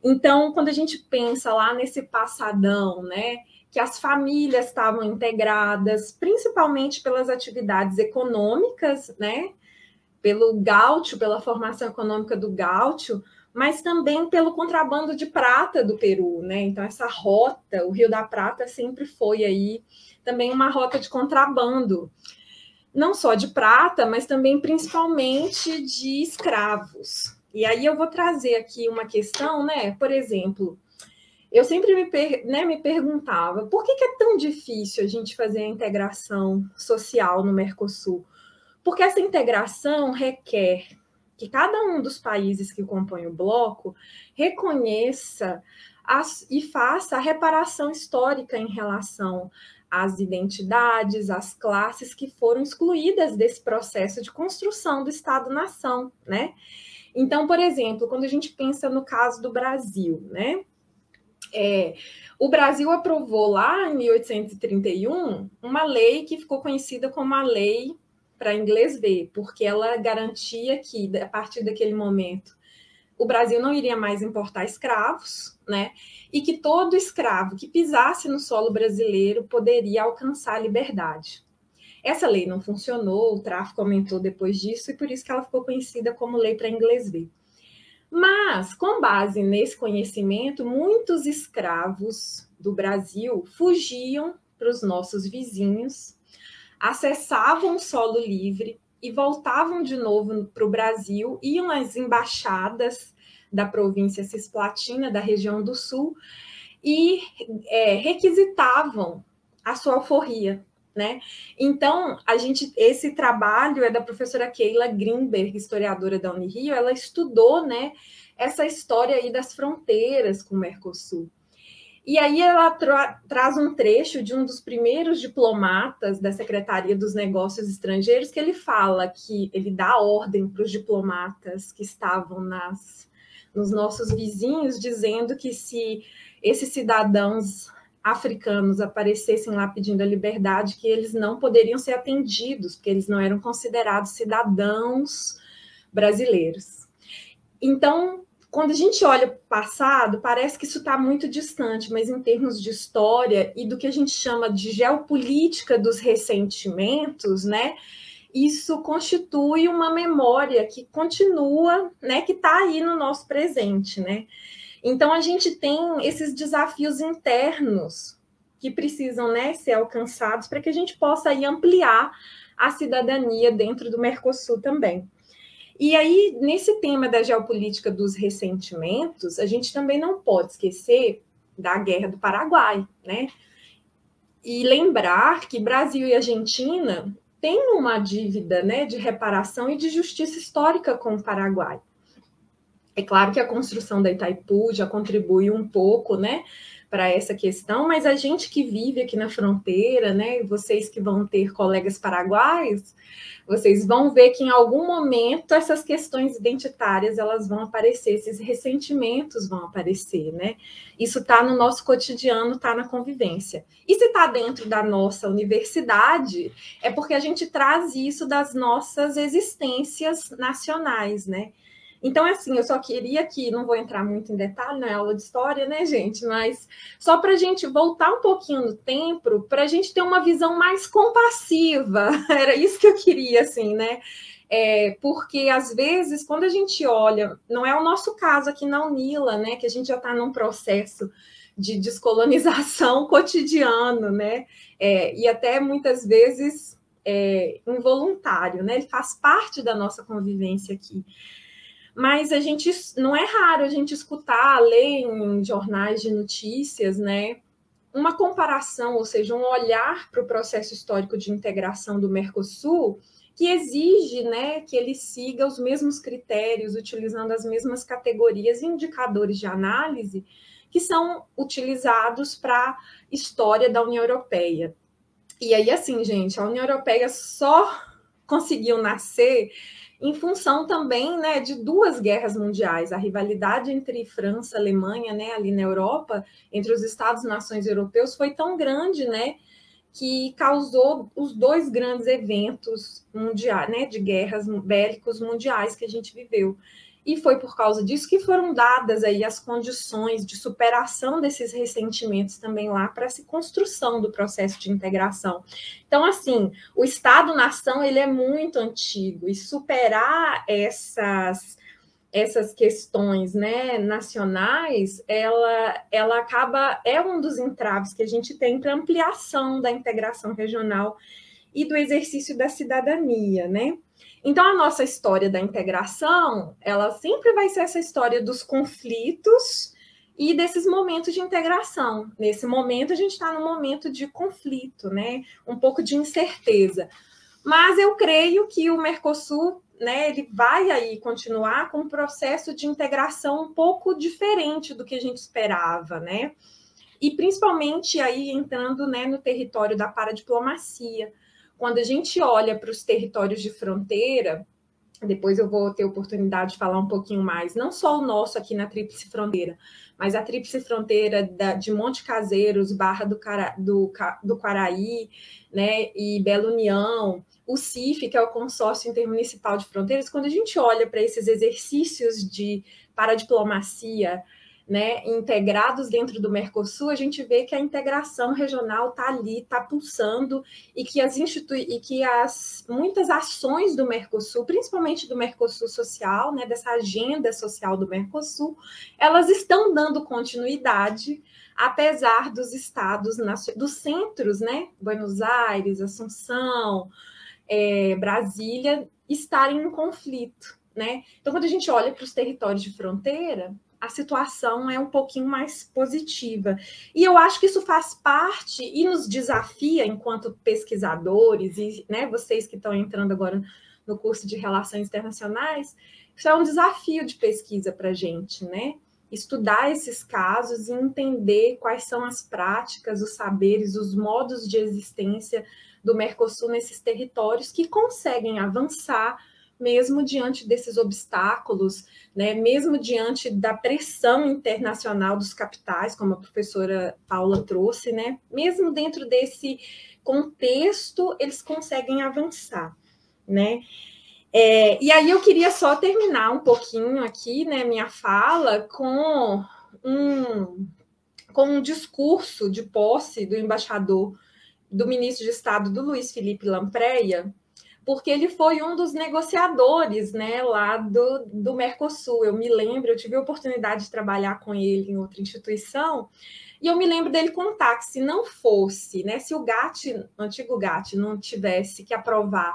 Então, quando a gente pensa lá nesse passadão, né, que as famílias estavam integradas, principalmente pelas atividades econômicas, né, pelo gaúcho, pela formação econômica do gaúcho, mas também pelo contrabando de prata do Peru, né? Então, essa rota, o Rio da Prata sempre foi aí também uma rota de contrabando, não só de prata, mas também principalmente de escravos. E aí eu vou trazer aqui uma questão, né? Por exemplo, eu sempre me perguntava por que é tão difícil a gente fazer a integração social no Mercosul? Porque essa integração requer que cada um dos países que compõem o bloco reconheça e faça a reparação histórica em relação às identidades, às classes que foram excluídas desse processo de construção do Estado-nação, né? Então, por exemplo, quando a gente pensa no caso do Brasil, né? O Brasil aprovou lá em 1831 uma lei que ficou conhecida como a Lei para Inglês Ver, porque ela garantia que, a partir daquele momento, o Brasil não iria mais importar escravos, né? E que todo escravo que pisasse no solo brasileiro poderia alcançar a liberdade. Essa lei não funcionou, o tráfico aumentou depois disso, e por isso que ela ficou conhecida como Lei para Inglês Ver. Mas, com base nesse conhecimento, muitos escravos do Brasil fugiam para os nossos vizinhos, acessavam o solo livre e voltavam de novo para o Brasil, iam às embaixadas da província Cisplatina, da região do Sul, e requisitavam a sua alforria, né? Então, esse trabalho é da professora Keila Grimberg, historiadora da Unirio. Ela estudou, né, essa história aí das fronteiras com o Mercosul. E aí ela traz um trecho de um dos primeiros diplomatas da Secretaria dos Negócios Estrangeiros, que ele fala que ele dá ordem para os diplomatas que estavam nos nossos vizinhos, dizendo que se esses cidadãos africanos aparecessem lá pedindo a liberdade, que eles não poderiam ser atendidos, porque eles não eram considerados cidadãos brasileiros. Então, quando a gente olha para o passado, parece que isso está muito distante, mas em termos de história e do que a gente chama de geopolítica dos ressentimentos, né, isso constitui uma memória que continua, né, que está aí no nosso presente, né? Então, a gente tem esses desafios internos que precisam, né, ser alcançados para que a gente possa aí ampliar a cidadania dentro do Mercosul também. E aí, nesse tema da geopolítica dos ressentimentos, a gente também não pode esquecer da Guerra do Paraguai, né? E lembrar que Brasil e Argentina têm uma dívida, né, de reparação e de justiça histórica com o Paraguai. É claro que a construção da Itaipu já contribui um pouco, né, para essa questão, mas a gente que vive aqui na fronteira, né, vocês que vão ter colegas paraguaios, vocês vão ver que em algum momento essas questões identitárias elas vão aparecer, esses ressentimentos vão aparecer, né? Isso está no nosso cotidiano, está na convivência. E se está dentro da nossa universidade, é porque a gente traz isso das nossas existências nacionais, né? Então, assim, eu só queria aqui, não vou entrar muito em detalhe na aula de história, né, gente? Mas só para a gente voltar um pouquinho no tempo, para a gente ter uma visão mais compassiva. Era isso que eu queria, assim, né? Porque, às vezes, quando a gente olha, não é o nosso caso aqui na Unila, né? Que a gente já está num processo de descolonização cotidiano, né? E até, muitas vezes, involuntário, né? Ele faz parte da nossa convivência aqui. Mas não é raro a gente escutar, ler em jornais de notícias, né, uma comparação, ou seja, um olhar para o processo histórico de integração do Mercosul, que exige, né, que ele siga os mesmos critérios, utilizando as mesmas categorias e indicadores de análise que são utilizados para a história da União Europeia. E aí, assim, gente, a União Europeia só conseguiu nascer em função também, né, de 2 guerras mundiais, a rivalidade entre França e Alemanha, né, ali na Europa, entre os Estados-nações europeus, foi tão grande, né, que causou os 2 grandes eventos mundiais, né, de guerras bélicos mundiais que a gente viveu. E foi por causa disso que foram dadas aí as condições de superação desses ressentimentos também lá para essa construção do processo de integração. Então, assim, o Estado-nação ele é muito antigo e superar essas questões, né, nacionais, ela acaba, é um dos entraves que a gente tem para ampliação da integração regional e do exercício da cidadania, né? Então, a nossa história da integração, ela sempre vai ser essa história dos conflitos e desses momentos de integração. Nesse momento, a gente está num momento de conflito, né? Um pouco de incerteza. Mas eu creio que o Mercosul, né, ele vai aí continuar com um processo de integração um pouco diferente do que a gente esperava, né? E principalmente aí entrando, né, no território da paradiplomacia. Quando a gente olha para os territórios de fronteira, depois eu vou ter oportunidade de falar um pouquinho mais, não só o nosso aqui na Tríplice Fronteira, mas a Tríplice Fronteira de Monte Caseiros, Barra do Quaraí, né, e Bela União, o CIF, que é o Consórcio Intermunicipal de Fronteiras. Quando a gente olha para esses exercícios de paradiplomacia, né, integrados dentro do Mercosul, a gente vê que a integração regional está ali, está pulsando, e que muitas ações do Mercosul, principalmente do Mercosul social, né, dessa agenda social do Mercosul, elas estão dando continuidade, apesar dos estados, dos centros, né, Buenos Aires, Assunção, Brasília, estarem em conflito, né? Então, quando a gente olha para os territórios de fronteira, a situação é um pouquinho mais positiva. E eu acho que isso faz parte e nos desafia enquanto pesquisadores, e, né, vocês que estão entrando agora no curso de Relações Internacionais, isso é um desafio de pesquisa para a gente, né? Estudar esses casos e entender quais são as práticas, os saberes, os modos de existência do Mercosul nesses territórios que conseguem avançar mesmo diante desses obstáculos, né, mesmo diante da pressão internacional dos capitais, como a professora Paula trouxe, né, mesmo dentro desse contexto, eles conseguem avançar, né? E aí eu queria só terminar um pouquinho aqui, né, minha fala com um discurso de posse do embaixador, do ministro de Estado, do Luiz Felipe Lampreia, porque ele foi um dos negociadores, né, lá do Mercosul. Eu me lembro, eu tive a oportunidade de trabalhar com ele em outra instituição, e eu me lembro dele contar que se não fosse, né, se o antigo GATT, não tivesse que aprovar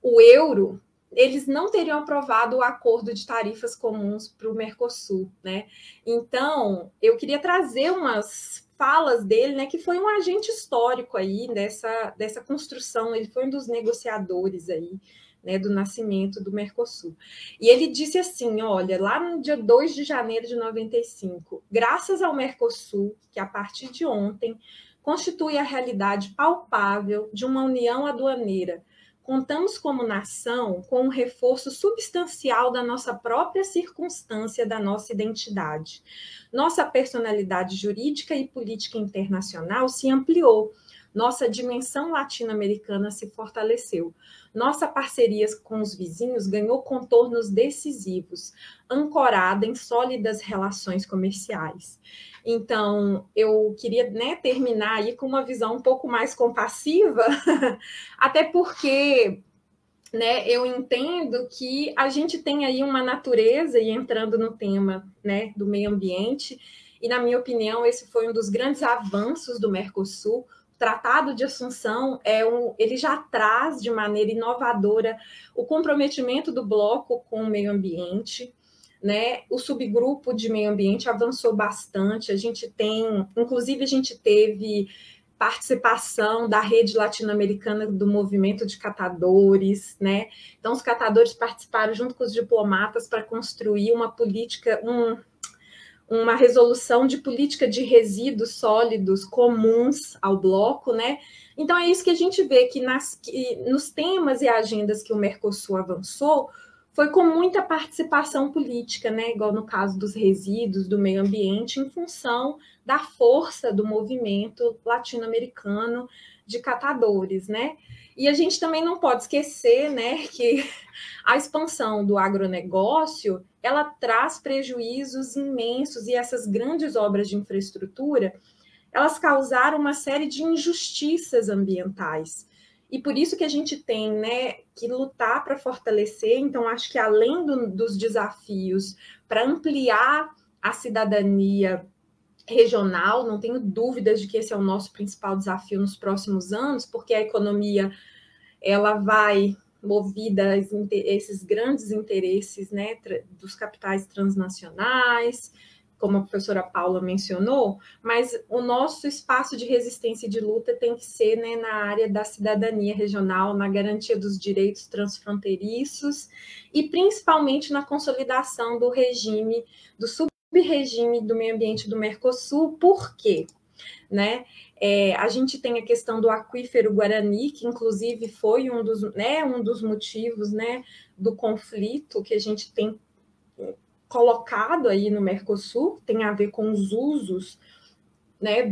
o euro, eles não teriam aprovado o acordo de tarifas comuns para o Mercosul, né? Então, eu queria trazer umas falas dele, né, que foi um agente histórico aí dessa construção, ele foi um dos negociadores aí, né, do nascimento do Mercosul. E ele disse assim, olha, lá no dia 2 de janeiro de 95, graças ao Mercosul, que a partir de ontem constitui a realidade palpável de uma união aduaneira, contamos como nação com um reforço substancial da nossa própria circunstância, da nossa identidade. Nossa personalidade jurídica e política internacional se ampliou. Nossa dimensão latino-americana se fortaleceu. Nossa parceria com os vizinhos ganhou contornos decisivos, ancorada em sólidas relações comerciais. Então, eu queria, né, terminar aí com uma visão um pouco mais compassiva, até porque, né, eu entendo que a gente tem aí uma natureza, e entrando no tema, né, do meio ambiente, e na minha opinião, esse foi um dos grandes avanços do Mercosul. O Tratado de Assunção, ele já traz de maneira inovadora o comprometimento do bloco com o meio ambiente, né? O subgrupo de meio ambiente avançou bastante. Inclusive, a gente teve participação da rede latino-americana do movimento de catadores, né? Então, os catadores participaram junto com os diplomatas para construir uma política, uma resolução de política de resíduos sólidos comuns ao bloco, né? Então, é isso que a gente vê que nos temas e agendas que o Mercosul avançou, foi com muita participação política, né? Igual no caso dos resíduos, do meio ambiente, em função da força do movimento latino-americano de catadores, né? E a gente também não pode esquecer, né, que a expansão do agronegócio, ela traz prejuízos imensos, e essas grandes obras de infraestrutura, elas causaram uma série de injustiças ambientais. E por isso que a gente tem, né, que lutar para fortalecer. Então, acho que além dos desafios para ampliar a cidadania regional, não tenho dúvidas de que esse é o nosso principal desafio nos próximos anos, porque a economia ela vai movida a esses grandes interesses, né, dos capitais transnacionais, como a professora Paula mencionou, mas o nosso espaço de resistência e de luta tem que ser, né, na área da cidadania regional, na garantia dos direitos transfronteiriços e principalmente na consolidação do regime, do sub-regime do meio ambiente do Mercosul. Por quê? Né? A gente tem a questão do aquífero Guarani, que inclusive foi um dos motivos, né, do conflito que a gente tem colocado aí no Mercosul, tem a ver com os usos, né,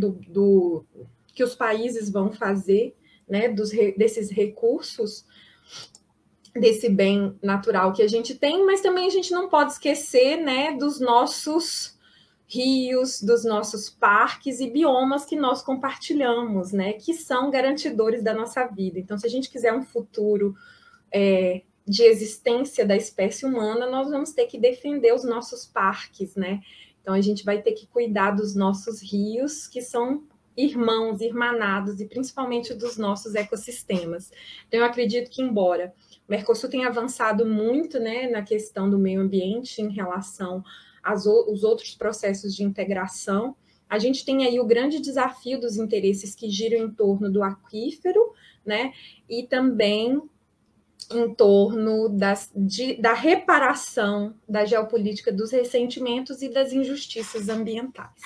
que os países vão fazer, né, desses recursos, desse bem natural que a gente tem, mas também a gente não pode esquecer, né, dos nossos rios, dos nossos parques e biomas que nós compartilhamos, né, que são garantidores da nossa vida. Então, se a gente quiser um futuro de existência da espécie humana, nós vamos ter que defender os nossos parques, né? Então, a gente vai ter que cuidar dos nossos rios, que são irmãos, irmanados, e principalmente dos nossos ecossistemas. Então, eu acredito que, embora o Mercosul tenha avançado muito, né, na questão do meio ambiente em relação aos outros processos de integração, a gente tem aí o grande desafio dos interesses que giram em torno do aquífero, né, e também em torno da reparação da geopolítica dos ressentimentos e das injustiças ambientais.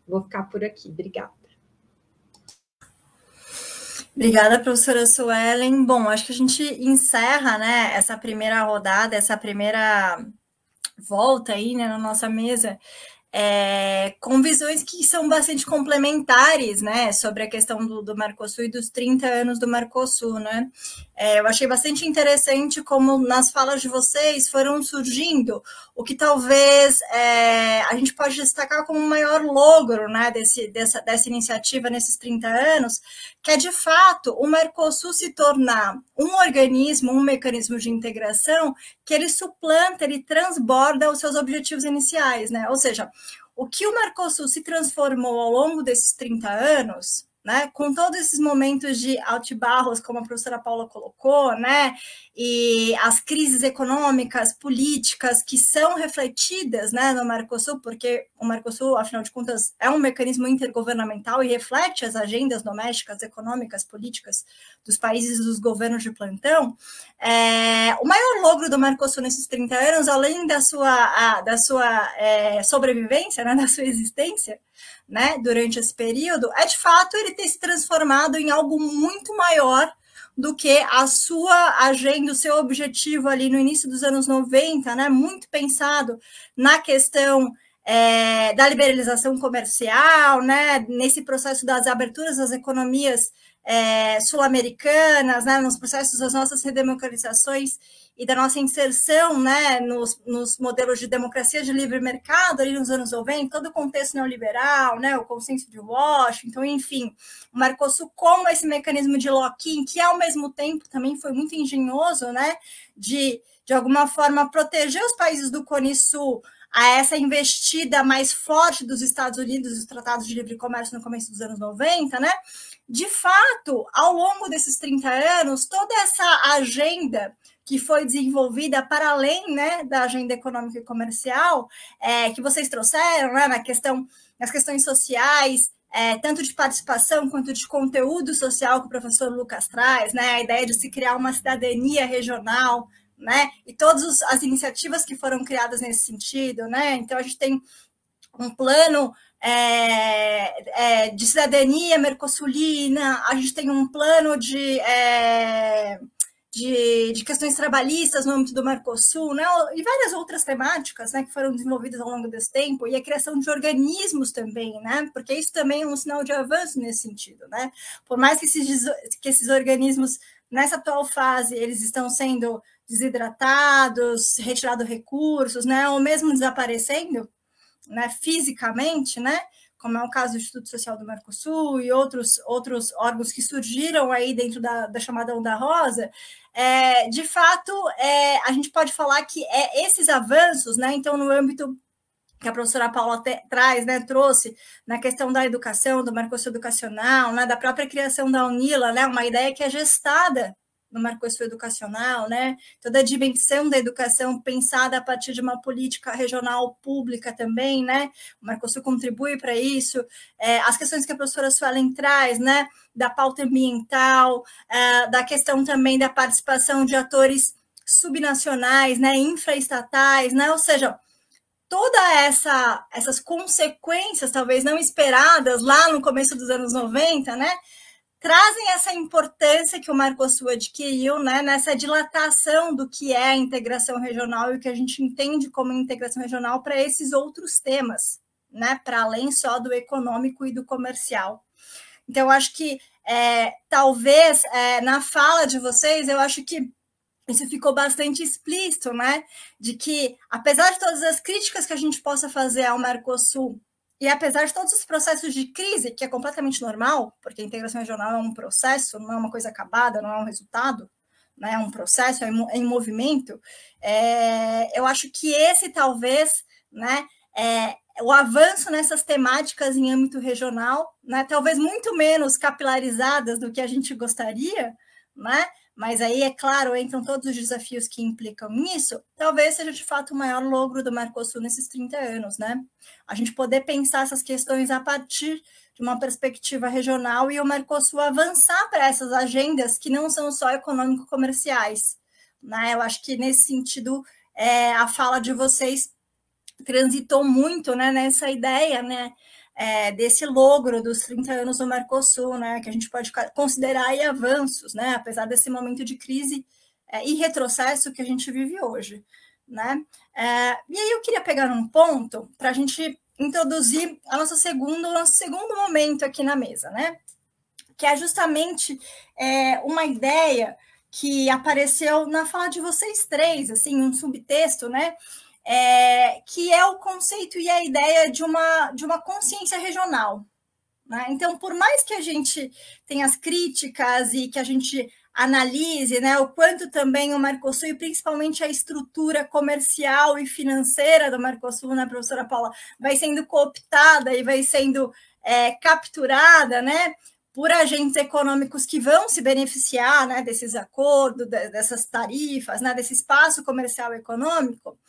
Vou ficar por aqui. Obrigada. Obrigada, professora Suelen. Bom, acho que a gente encerra, né, essa primeira rodada, essa primeira volta aí, né, na nossa mesa, com visões que são bastante complementares, né, sobre a questão do Mercosul e dos 30 anos do Mercosul, né. Eu achei bastante interessante como nas falas de vocês foram surgindo o que talvez a gente pode destacar como o maior logro, né, dessa iniciativa nesses 30 anos, que é, de fato, o Mercosul se tornar um organismo, um mecanismo de integração que ele suplanta, ele transborda os seus objetivos iniciais, né? Ou seja, o que o Mercosul se transformou ao longo desses 30 anos, né, com todos esses momentos de altibarros, como a professora Paula colocou, né, e as crises econômicas, políticas que são refletidas, né, no Mercosul, porque o Mercosul, afinal de contas, é um mecanismo intergovernamental e reflete as agendas domésticas, econômicas, políticas dos países e dos governos de plantão. O maior logro do Mercosul nesses 30 anos, além da sua sobrevivência, né, da sua existência, né, durante esse período, é de fato ele ter se transformado em algo muito maior do que a sua agenda, o seu objetivo ali no início dos anos 90, né, muito pensado na questão da liberalização comercial, né, nesse processo das aberturas das economias sul-americanas, né, nos processos das nossas redemocratizações e da nossa inserção, né, nos modelos de democracia de livre mercado ali nos anos 90, todo o contexto neoliberal, né, o consenso de Washington, enfim, o Mercosul como esse mecanismo de lock-in, que ao mesmo tempo também foi muito engenhoso, né, de alguma forma proteger os países do Cone Sul a essa investida mais forte dos Estados Unidos, os tratados de livre comércio no começo dos anos 90, né? De fato, ao longo desses 30 anos, toda essa agenda que foi desenvolvida para além, né, da agenda econômica e comercial, que vocês trouxeram, né, nas questões sociais, tanto de participação quanto de conteúdo social que o professor Lucas traz, né, a ideia de se criar uma cidadania regional, né, e todas as iniciativas que foram criadas nesse sentido, né, então a gente tem um plano de cidadania mercosulina, a gente tem um plano de questões trabalhistas no âmbito do Mercosul, né, e várias outras temáticas, né, que foram desenvolvidas ao longo desse tempo, e a criação de organismos também, né, porque isso também é um sinal de avanço nesse sentido, né, por mais que esses organismos, nessa atual fase, eles estão sendo desidratados, retirados recursos, né, ou mesmo desaparecendo, né, fisicamente, né, como é o caso do Instituto Social do Mercosul e outros órgãos que surgiram aí dentro da chamada Onda Rosa, de fato, a gente pode falar que esses avanços, né, então, no âmbito que a professora Paula traz, né, trouxe na questão da educação, do Mercosul Educacional, né, da própria criação da UNILA, né, uma ideia que é gestada no Mercosul Educacional, né? Toda a dimensão da educação pensada a partir de uma política regional pública também, né? O Mercosul contribui para isso. As questões que a professora Suelen traz, né? Da pauta ambiental, da questão também da participação de atores subnacionais, né? Infraestatais, né? Ou seja, todas essas consequências, talvez não esperadas lá no começo dos anos 90, né? Trazem essa importância que o Mercosul adquiriu, né, nessa dilatação do que é a integração regional e o que a gente entende como integração regional para esses outros temas, né, para além só do econômico e do comercial. Então, eu acho que, talvez, na fala de vocês, eu acho que isso ficou bastante explícito, né, de que, apesar de todas as críticas que a gente possa fazer ao Mercosul, e apesar de todos os processos de crise, que é completamente normal, porque a integração regional é um processo, não é uma coisa acabada, não é um resultado, né, é um processo, é em movimento, eu acho que esse talvez, né, o avanço nessas temáticas em âmbito regional, né, talvez muito menos capilarizadas do que a gente gostaria, né, mas aí, é claro, entram todos os desafios que implicam nisso, talvez seja de fato o maior logro do Mercosul nesses 30 anos, né? A gente poder pensar essas questões a partir de uma perspectiva regional e o Mercosul avançar para essas agendas que não são só econômico-comerciais, né? Eu acho que, nesse sentido, a fala de vocês transitou muito, né, nessa ideia, né, desse logro dos 30 anos do Mercosul, né, que a gente pode considerar aí avanços, né, apesar desse momento de crise e retrocesso que a gente vive hoje, né. E aí eu queria pegar um ponto para a gente introduzir o nosso segundo momento aqui na mesa, né, que é justamente uma ideia que apareceu na fala de vocês três, assim, um subtexto, né, que é o conceito e a ideia de uma consciência regional, né? Então, por mais que a gente tenha as críticas e que a gente analise, né, o quanto também o Mercosul, e principalmente a estrutura comercial e financeira do Mercosul, né, professora Paula, vai sendo cooptada e vai sendo capturada, né, por agentes econômicos que vão se beneficiar, né, desses acordos, dessas tarifas, né, desse espaço comercial econômico,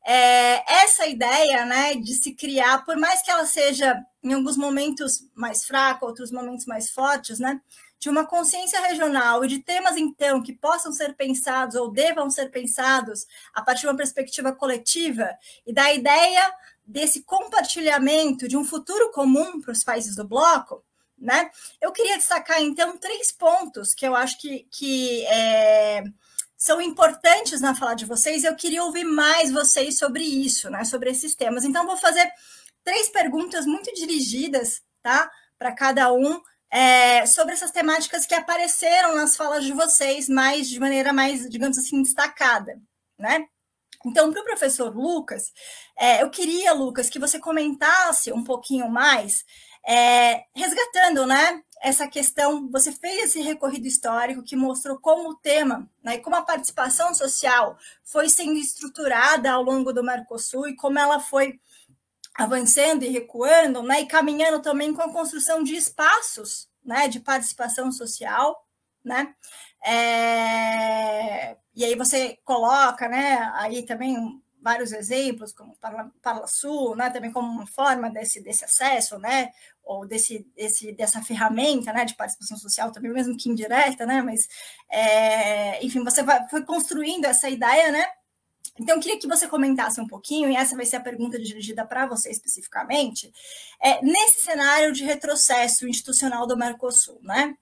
essa ideia, né, de se criar, por mais que ela seja em alguns momentos mais fraca, outros momentos mais fortes, né, de uma consciência regional e de temas, então, que possam ser pensados ou devam ser pensados a partir de uma perspectiva coletiva e da ideia desse compartilhamento de um futuro comum para os países do bloco, né, eu queria destacar, então, 3 pontos que eu acho que são importantes na fala de vocês. Eu queria ouvir mais vocês sobre isso, né, sobre esses temas. Então, vou fazer 3 perguntas muito dirigidas, tá, para cada um, sobre essas temáticas que apareceram nas falas de vocês, de maneira mais, digamos assim, destacada, né? Então, para o professor Lucas, eu queria, Lucas, que você comentasse um pouquinho mais, resgatando, né, essa questão. Você fez esse recorrido histórico que mostrou como o tema, né, como a participação social foi sendo estruturada ao longo do Mercosul e como ela foi avançando e recuando, né, e caminhando também com a construção de espaços, né, de participação social, né? E aí você coloca, né, aí também vários exemplos, como ParlaSul, né, também como uma forma desse acesso, né, ou dessa ferramenta, né, de participação social, também mesmo que indireta, né, mas, enfim, você foi construindo essa ideia, né. Então, eu queria que você comentasse um pouquinho, e essa vai ser a pergunta dirigida para você especificamente, nesse cenário de retrocesso institucional do Mercosul, né?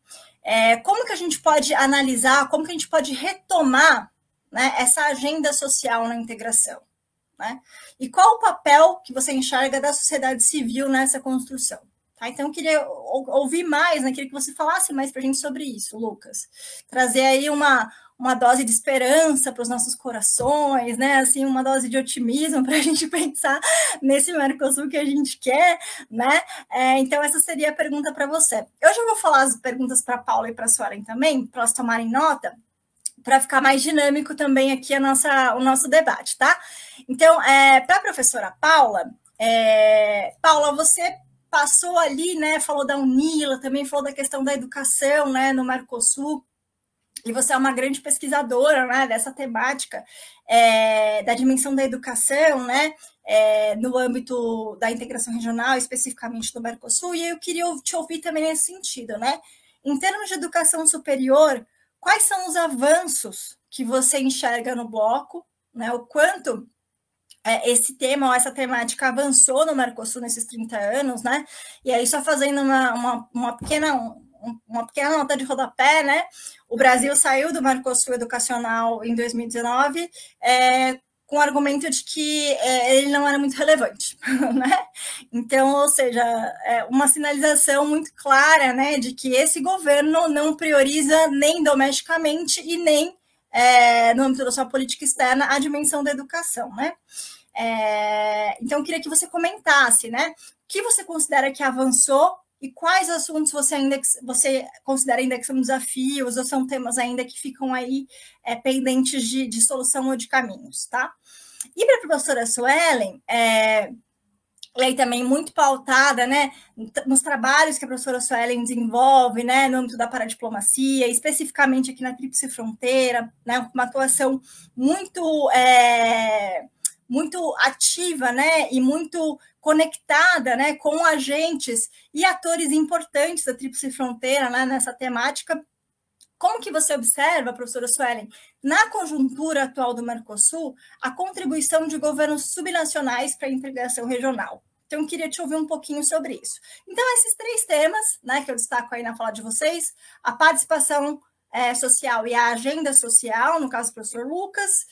Como que a gente pode analisar, como que a gente pode retomar, né, essa agenda social na integração, né? E qual o papel que você enxerga da sociedade civil nessa construção? Tá? Então, eu queria ouvir mais, né? Queria que você falasse mais para a gente sobre isso, Lucas. Trazer aí uma dose de esperança para os nossos corações, né? Assim, uma dose de otimismo para a gente pensar nesse Mercosul que a gente quer, né? Então, essa seria a pergunta para você. Eu já vou falar as perguntas para a Paula e para a Suelen também, para elas tomarem nota, para ficar mais dinâmico também aqui o nosso debate, tá? Então, para a professora Paula, Paula, você passou ali, né? Falou da UNILA, também falou da questão da educação, né? No Mercosul. E você é uma grande pesquisadora, né, dessa temática, da dimensão da educação, né, no âmbito da integração regional, especificamente do Mercosul, e eu queria te ouvir também nesse sentido, né? Em termos de educação superior, quais são os avanços que você enxerga no bloco, né? O quanto esse tema ou essa temática avançou no Mercosul nesses 30 anos, né? E aí, só fazendo uma pequena nota de rodapé, né? O Brasil saiu do Mercosul educacional em 2019 com o argumento de que ele não era muito relevante, né? Então, ou seja, uma sinalização muito clara, né, de que esse governo não prioriza nem domesticamente e nem no âmbito da sua política externa a dimensão da educação, né? Então, eu queria que você comentasse, né, o que você considera que avançou e quais assuntos você considera ainda que são desafios ou são temas ainda que ficam aí pendentes de solução ou de caminhos, tá? E para a professora Suelen, e aí também muito pautada, né, nos trabalhos que a professora Suelen desenvolve, né, no âmbito da paradiplomacia, especificamente aqui na Tríplice Fronteira, né, uma atuação muito ativa, né, e muito conectada, né, com agentes e atores importantes da Tríplice Fronteira, né, nessa temática. Como que você observa, professora Suelen, na conjuntura atual do Mercosul, a contribuição de governos subnacionais para a integração regional? Então, eu queria te ouvir um pouquinho sobre isso. Então, esses 3 temas, né, que eu destaco aí na fala de vocês, a participação social e a agenda social, no caso do professor Lucas,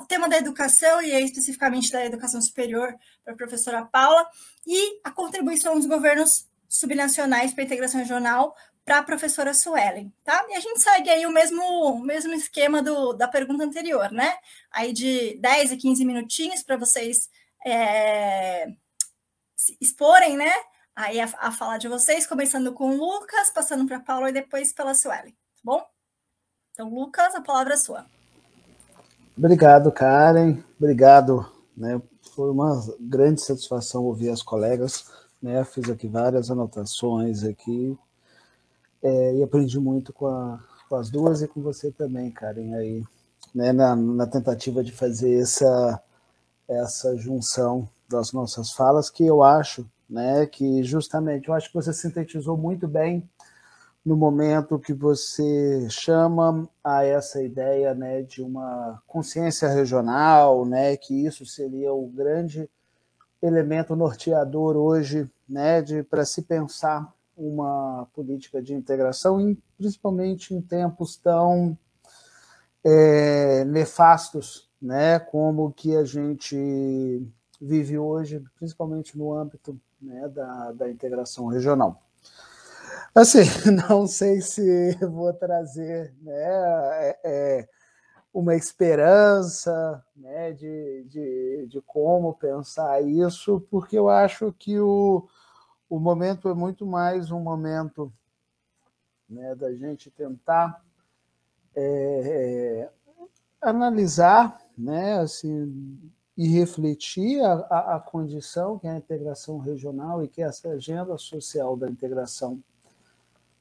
o tema da educação, e aí especificamente da educação superior para a professora Paula, e a contribuição dos governos subnacionais para a integração regional para a professora Suelen, tá? E a gente segue aí o mesmo esquema da pergunta anterior, né? Aí de 10 a 15 minutinhos para vocês se exporem, né? Aí a fala de vocês, começando com o Lucas, passando para a Paula e depois pela Suelen, tá bom? Então, Lucas, a palavra é sua. Obrigado, Karen. Obrigado, né? Foi uma grande satisfação ouvir as colegas, né? Fiz aqui várias anotações aqui e aprendi muito com as duas e com você também, Karen, aí, né? Na tentativa de fazer essa junção das nossas falas, que eu acho, né? Que justamente, eu acho que você sintetizou muito bem no momento que você chama a essa ideia, né, de uma consciência regional, né, que isso seria o grande elemento norteador hoje, né, para se pensar uma política de integração, principalmente em tempos tão nefastos, né, como o que a gente vive hoje, principalmente no âmbito, né, da integração regional. Assim, não sei se vou trazer, né, uma esperança, né, de como pensar isso, porque eu acho que o momento é muito mais um momento, né, da gente tentar analisar, né, assim, e refletir a condição que é a integração regional e que essa agenda social da integração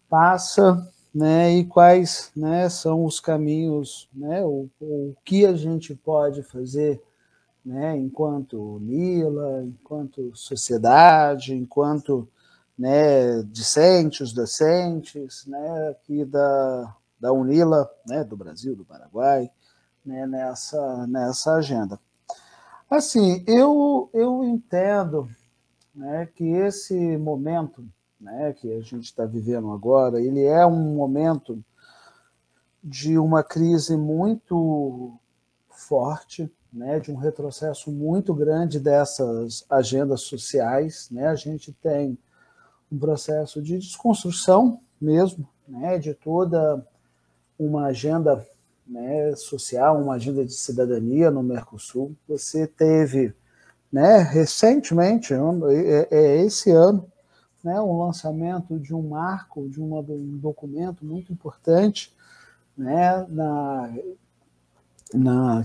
passa, né, e quais, né, são os caminhos, né, o que a gente pode fazer, né, enquanto Nila, enquanto sociedade, enquanto, né, discentes, docentes, né, aqui da UNILA, né, do Brasil, do Paraguai, né, nessa agenda. Assim, eu entendo, né, que esse momento, né, que a gente está vivendo agora, ele é um momento de uma crise muito forte, né, de um retrocesso muito grande dessas agendas sociais, né? A gente tem um processo de desconstrução mesmo, né, de toda uma agenda, né, social, uma agenda de cidadania no Mercosul. Você teve, né, recentemente, esse ano, né, um lançamento de um marco, de um documento muito importante, né,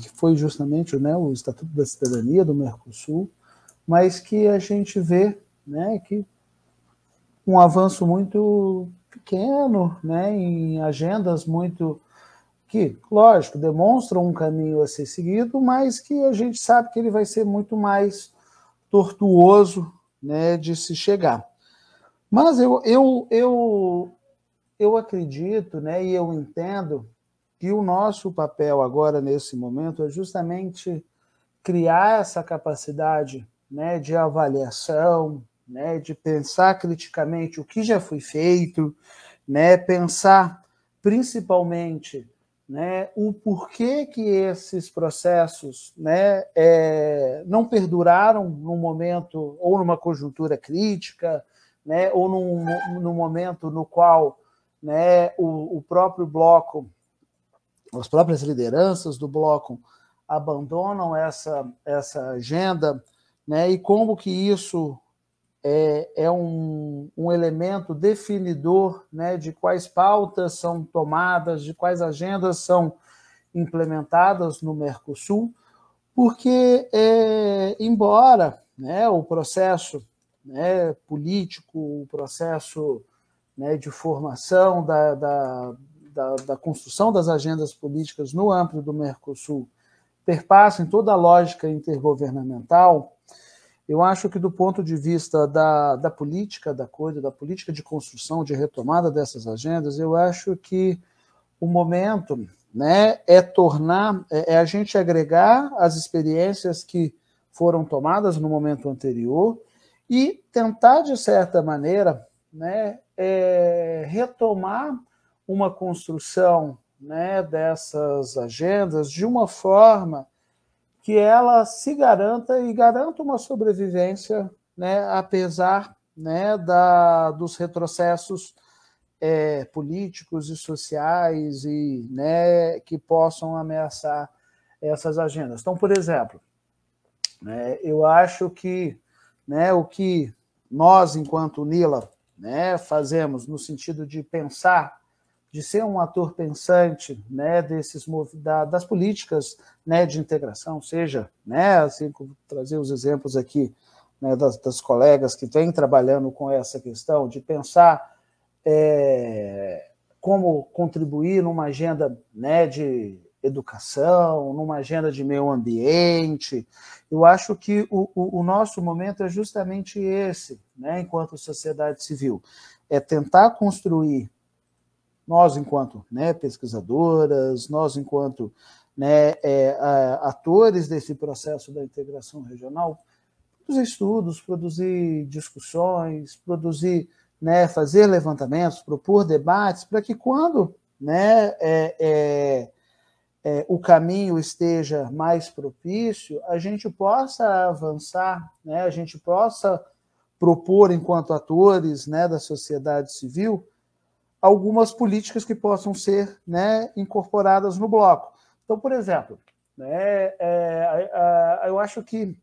que foi justamente, né, o Estatuto da Cidadania do Mercosul, mas que a gente vê, né, que um avanço muito pequeno, né, em agendas muito que, lógico, demonstram um caminho a ser seguido, mas que a gente sabe que ele vai ser muito mais tortuoso, né, de se chegar. Mas eu acredito, né, e eu entendo que o nosso papel agora, nesse momento, é justamente criar essa capacidade, né, de avaliação, né, de pensar criticamente o que já foi feito, né, pensar principalmente, né, o porquê que esses processos, né, não perduraram num momento ou numa conjuntura crítica, né, ou num momento no qual, né, o próprio bloco, as próprias lideranças do bloco abandonam essa agenda, né, e como que isso é um elemento definidor, né, de quais pautas são tomadas, de quais agendas são implementadas no Mercosul, porque, embora, né, o processo, né, político, o processo, né, de formação da construção das agendas políticas no âmbito do Mercosul perpassem toda a lógica intergovernamental, eu acho que, do ponto de vista da política da coisa, da política de construção, de retomada dessas agendas, eu acho que o momento, né, é a gente agregar as experiências que foram tomadas no momento anterior e tentar, de certa maneira, né, retomar uma construção, né, dessas agendas de uma forma que ela se garanta e garanta uma sobrevivência, né, apesar, né, dos retrocessos políticos e sociais e, né, que possam ameaçar essas agendas. Então, por exemplo, né, eu acho que, né, o que nós, enquanto Nila, né, fazemos no sentido de pensar, de ser um ator pensante, né, das políticas, né, de integração, seja, né, assim, trazer os exemplos aqui, né, das colegas que vêm trabalhando com essa questão de pensar como contribuir numa agenda, né, de educação, numa agenda de meio ambiente. Eu acho que o nosso momento é justamente esse, né, enquanto sociedade civil, é tentar construir, nós enquanto, né, pesquisadoras, nós enquanto, né, atores desse processo da integração regional, produzir estudos, produzir discussões, produzir, né, fazer levantamentos, propor debates, para que quando, né, o caminho esteja mais propício, a gente possa avançar, né, a gente possa propor, enquanto atores, né, da sociedade civil, algumas políticas que possam ser, né, incorporadas no bloco. Então, por exemplo, né, eu acho que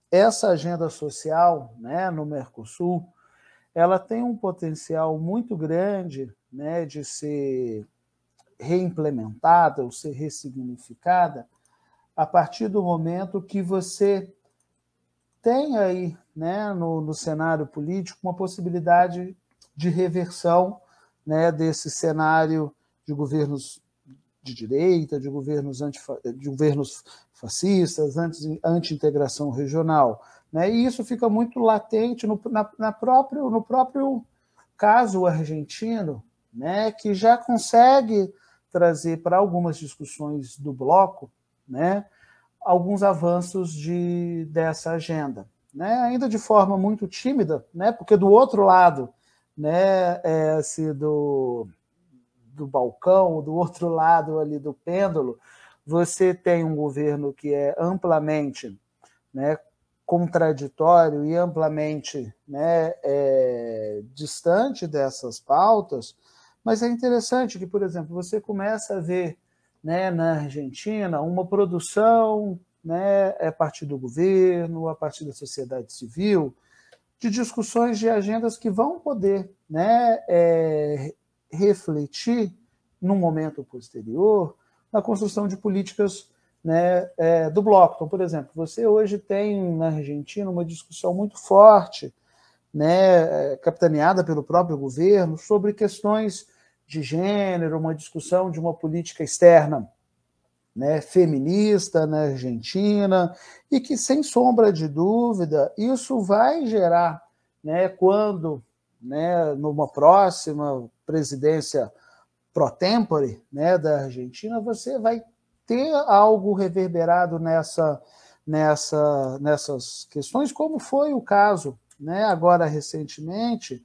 essa agenda social, né, no Mercosul, ela tem um potencial muito grande, né, de ser reimplementada ou ser ressignificada a partir do momento que você tem aí, né, no cenário político uma possibilidade de reversão, né, desse cenário de governos de direita, de governos fascistas, anti-integração regional, né? E isso fica muito latente no próprio caso argentino, né, que já consegue trazer para algumas discussões do bloco, né, alguns avanços dessa agenda, né, ainda de forma muito tímida, né, porque do outro lado, né, do balcão, do outro lado ali do pêndulo, você tem um governo que é amplamente, né, contraditório e amplamente, né, distante dessas pautas, mas é interessante que, por exemplo, você começa a ver, né, na Argentina uma produção, né, a partir do governo, a partir da sociedade civil, de discussões de agendas que vão poder, né, refletir, num momento posterior, na construção de políticas, né, do bloco. Então, por exemplo, você hoje tem na Argentina uma discussão muito forte, né, capitaneada pelo próprio governo, sobre questões de gênero, uma discussão de uma política externa, né, feminista na Argentina, e que, sem sombra de dúvida, isso vai gerar, né, quando, né, numa próxima presidência pro tempore, né, da Argentina, você vai ter algo reverberado nessas questões, como foi o caso, né, agora recentemente,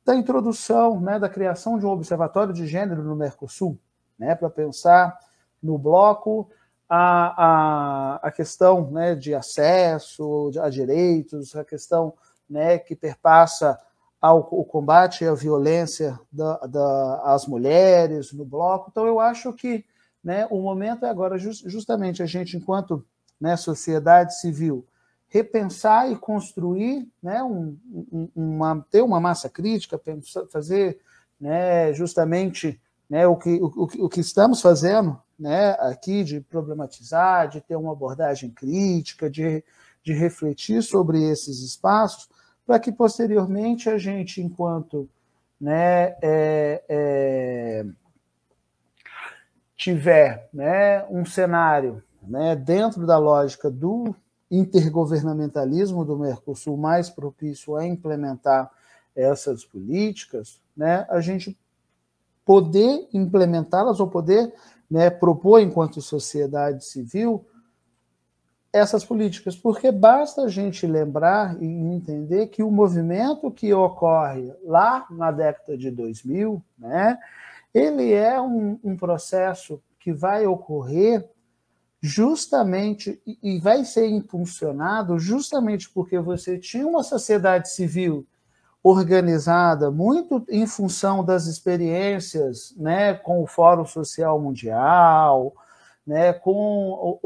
da introdução, né, da criação de um observatório de gênero no Mercosul, né, para pensar no bloco a questão, né, de acesso a direitos, a questão, né, que perpassa o combate à violência às mulheres no bloco. Então, eu acho que, né, o momento é agora justamente a gente, enquanto, né, sociedade civil, repensar e construir, né, ter uma massa crítica, fazer, né, justamente, né, o que estamos fazendo, né, aqui, de problematizar, de ter uma abordagem crítica, de refletir sobre esses espaços, para que, posteriormente, a gente, enquanto, né, tiver, né, um cenário, né, dentro da lógica do intergovernamentalismo do Mercosul mais propício a implementar essas políticas, né, a gente poder implementá-las ou poder, né, propor, enquanto sociedade civil, essas políticas, porque basta a gente lembrar e entender que o movimento que ocorre lá na década de 2000, né, ele é um processo que vai ocorrer justamente e vai ser impulsionado justamente porque você tinha uma sociedade civil organizada muito em função das experiências, né, com o Fórum Social Mundial, né, com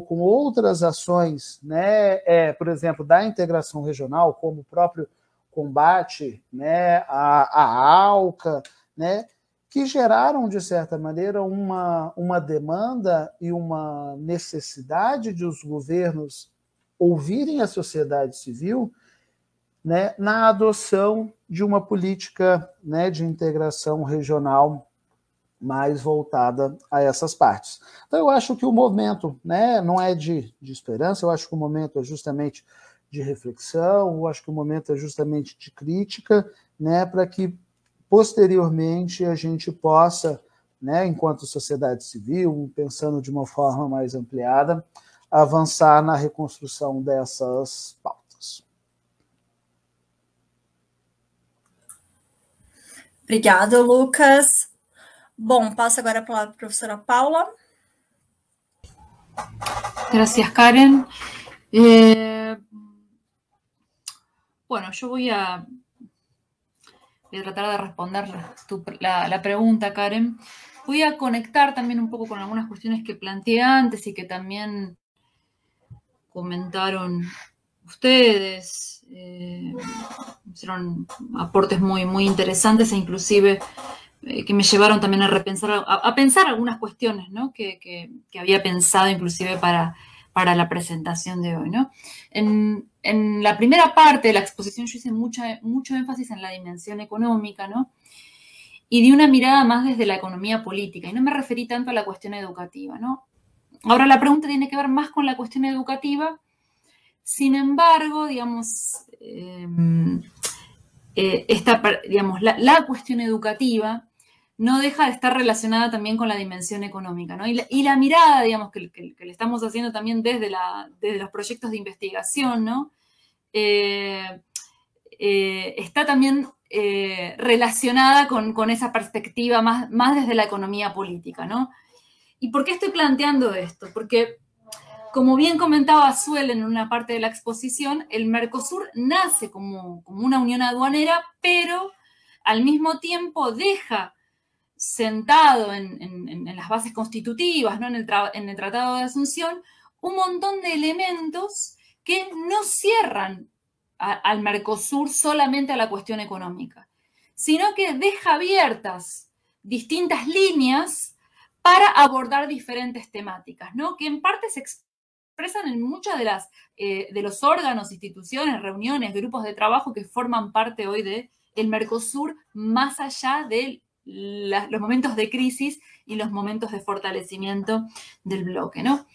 outras ações, né, por exemplo, da integração regional, como o próprio combate, né, à ALCA, né, que geraram, de certa maneira, uma demanda e uma necessidade de os governos ouvirem a sociedade civil, né, na adoção de uma política, né, de integração regional mais voltada a essas partes. Então, eu acho que o momento, né, não é de esperança, eu acho que o momento é justamente de reflexão, eu acho que o momento é justamente de crítica, né, para que, posteriormente, a gente possa, né, enquanto sociedade civil, pensando de uma forma mais ampliada, avançar na reconstrução dessas pautas. Obrigada, Lucas. Bom, passo agora a palavra para a professora Paula. Gracias, Karen. Bueno, yo voy a tratar de responder la pregunta, Karen. Voy a conectar también un poco con algunas cuestiones que planteé antes y que también comentaron ustedes. Hicieron aportes muy, muy interesantes e inclusive que me llevaron también a repensar, a pensar algunas cuestiones, ¿no? que había pensado inclusive para la presentación de hoy, ¿no? En la primera parte de la exposición yo hice mucho énfasis en la dimensión económica, ¿no? y de una mirada más desde la economía política, y no me referí tanto a la cuestión educativa, ¿no? Ahora la pregunta tiene que ver más con la cuestión educativa, sin embargo, digamos, la cuestión educativa no deja de estar relacionada también con la dimensión económica, ¿no? Y la mirada, digamos, que le estamos haciendo también desde los proyectos de investigación, ¿no? Está también relacionada con esa perspectiva más desde la economía política, ¿no? ¿Y por qué estoy planteando esto? Porque, como bien comentaba Suel en una parte de la exposición, el Mercosur nace como una unión aduanera, pero al mismo tiempo deja sentado en las bases constitutivas, ¿no? en el Tratado de Asunción, un montón de elementos que no cierran al Mercosur solamente a la cuestión económica, sino que deja abiertas distintas líneas para abordar diferentes temáticas, ¿no? Que en parte se expresan en muchas de los órganos, instituciones, reuniones, grupos de trabajo que forman parte hoy del Mercosur, más allá de los momentos de crisis y los momentos de fortalecimiento del bloque, ¿no?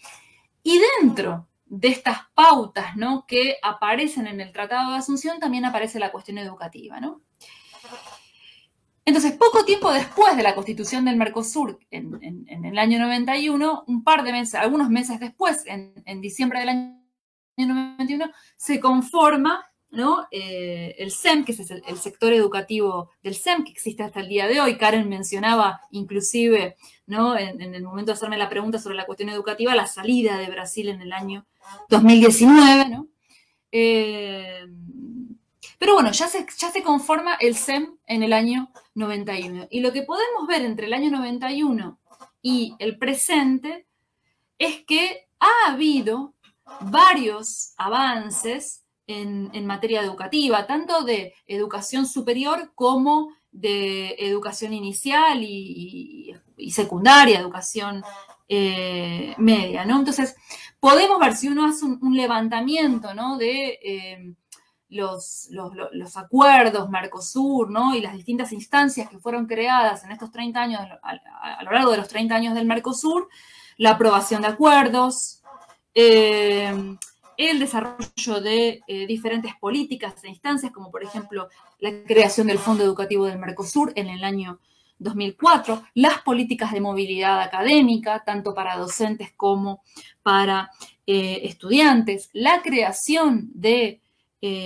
Y dentro de estas pautas, ¿no?, que aparecen en el Tratado de Asunción, también aparece la cuestión educativa, ¿no? Entonces, poco tiempo después de la constitución del Mercosur, en el año 91, un par de meses, algunos meses después, en diciembre del año 91, se conforma, ¿no?, el SEM, que es el sector educativo del SEM, que existe hasta el día de hoy. Karen mencionaba inclusive, ¿no?, en el momento de hacerme la pregunta sobre la cuestión educativa, la salida de Brasil en el año 2019, ¿no? Pero bueno, ya se conforma el SEM en el año 91. Y lo que podemos ver entre el año 91 y el presente es que ha habido varios avances en materia educativa, tanto de educación superior como de educación inicial y secundaria, educación media, ¿no? Entonces, podemos ver, si uno hace un levantamiento, ¿no?, de los acuerdos Mercosur, ¿no?, y las distintas instancias que fueron creadas en estos 30 años, a lo largo de los 30 años del Mercosur, la aprobación de acuerdos, el desarrollo de diferentes políticas e instancias, como por ejemplo la creación del Fondo Educativo del Mercosur en el año 2004, las políticas de movilidad académica, tanto para docentes como para estudiantes, la creación de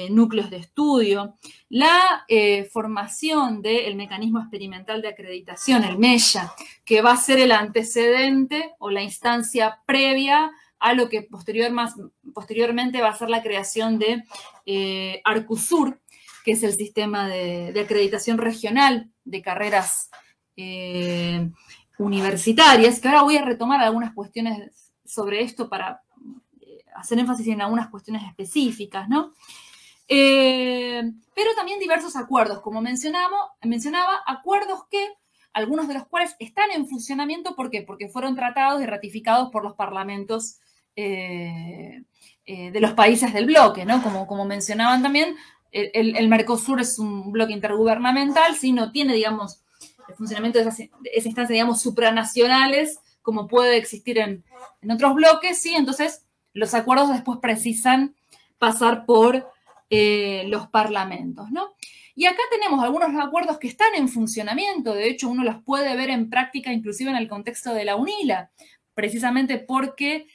núcleos de estudio, la formación del mecanismo experimental de acreditación, el MELLA, que va a ser el antecedente o la instancia previa a lo que posteriormente va a ser la creación de Arcusur, que es el sistema de acreditación regional de carreras universitarias, que ahora voy a retomar algunas cuestiones sobre esto para hacer énfasis en algunas cuestiones específicas, ¿no? Pero también diversos acuerdos, como mencionaba, acuerdos que, algunos de los cuales están en funcionamiento. ¿Por qué? Porque fueron tratados y ratificados por los parlamentos de los países del bloque, ¿no? Como mencionaban también, el Mercosur es un bloque intergubernamental, ¿sí? No tiene, digamos, el funcionamiento de esa instancia, digamos, supranacionales, como puede existir en otros bloques, ¿sí? Entonces, los acuerdos después precisan pasar por los parlamentos, ¿no? Y acá tenemos algunos acuerdos que están en funcionamiento. De hecho, uno los puede ver en práctica, inclusive en el contexto de la UNILA, precisamente porque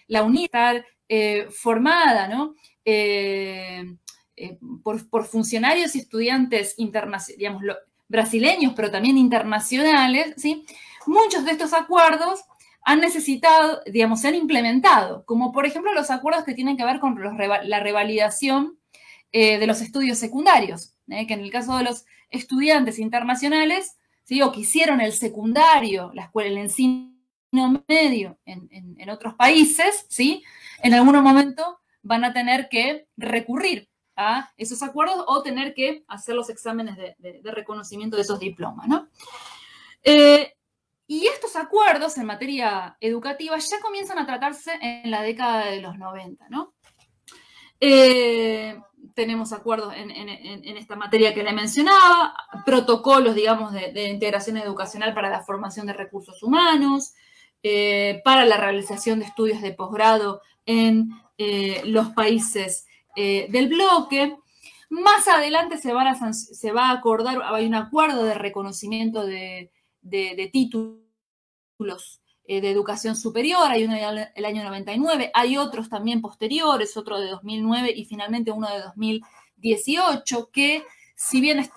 la UNILA está formada, ¿no?, por funcionarios y estudiantes digamos, brasileños, pero también internacionales, ¿sí? Muchos de estos acuerdos han necesitado, digamos, se han implementado, como por ejemplo los acuerdos que tienen que ver con la revalidación de los estudios secundarios, que en el caso de los estudiantes internacionales, ¿sí?, o que hicieron el secundario, la escuela, el ensino medio en otros países, ¿sí?, en algún momento van a tener que recurrir a esos acuerdos o tener que hacer los exámenes de reconocimiento de esos diplomas, ¿no? Y estos acuerdos en materia educativa ya comienzan a tratarse en la década de los 90, ¿no? tenemos acuerdos en esta materia que le mencionaba, protocolos, digamos, de integración educacional para la formación de recursos humanos, para la realización de estudios de posgrado en los países del bloque. Más adelante se va a acordar, hay un acuerdo de reconocimiento de títulos de educación superior, hay uno el año 99, hay otros también posteriores, otro de 2009 y finalmente uno de 2018, que si bien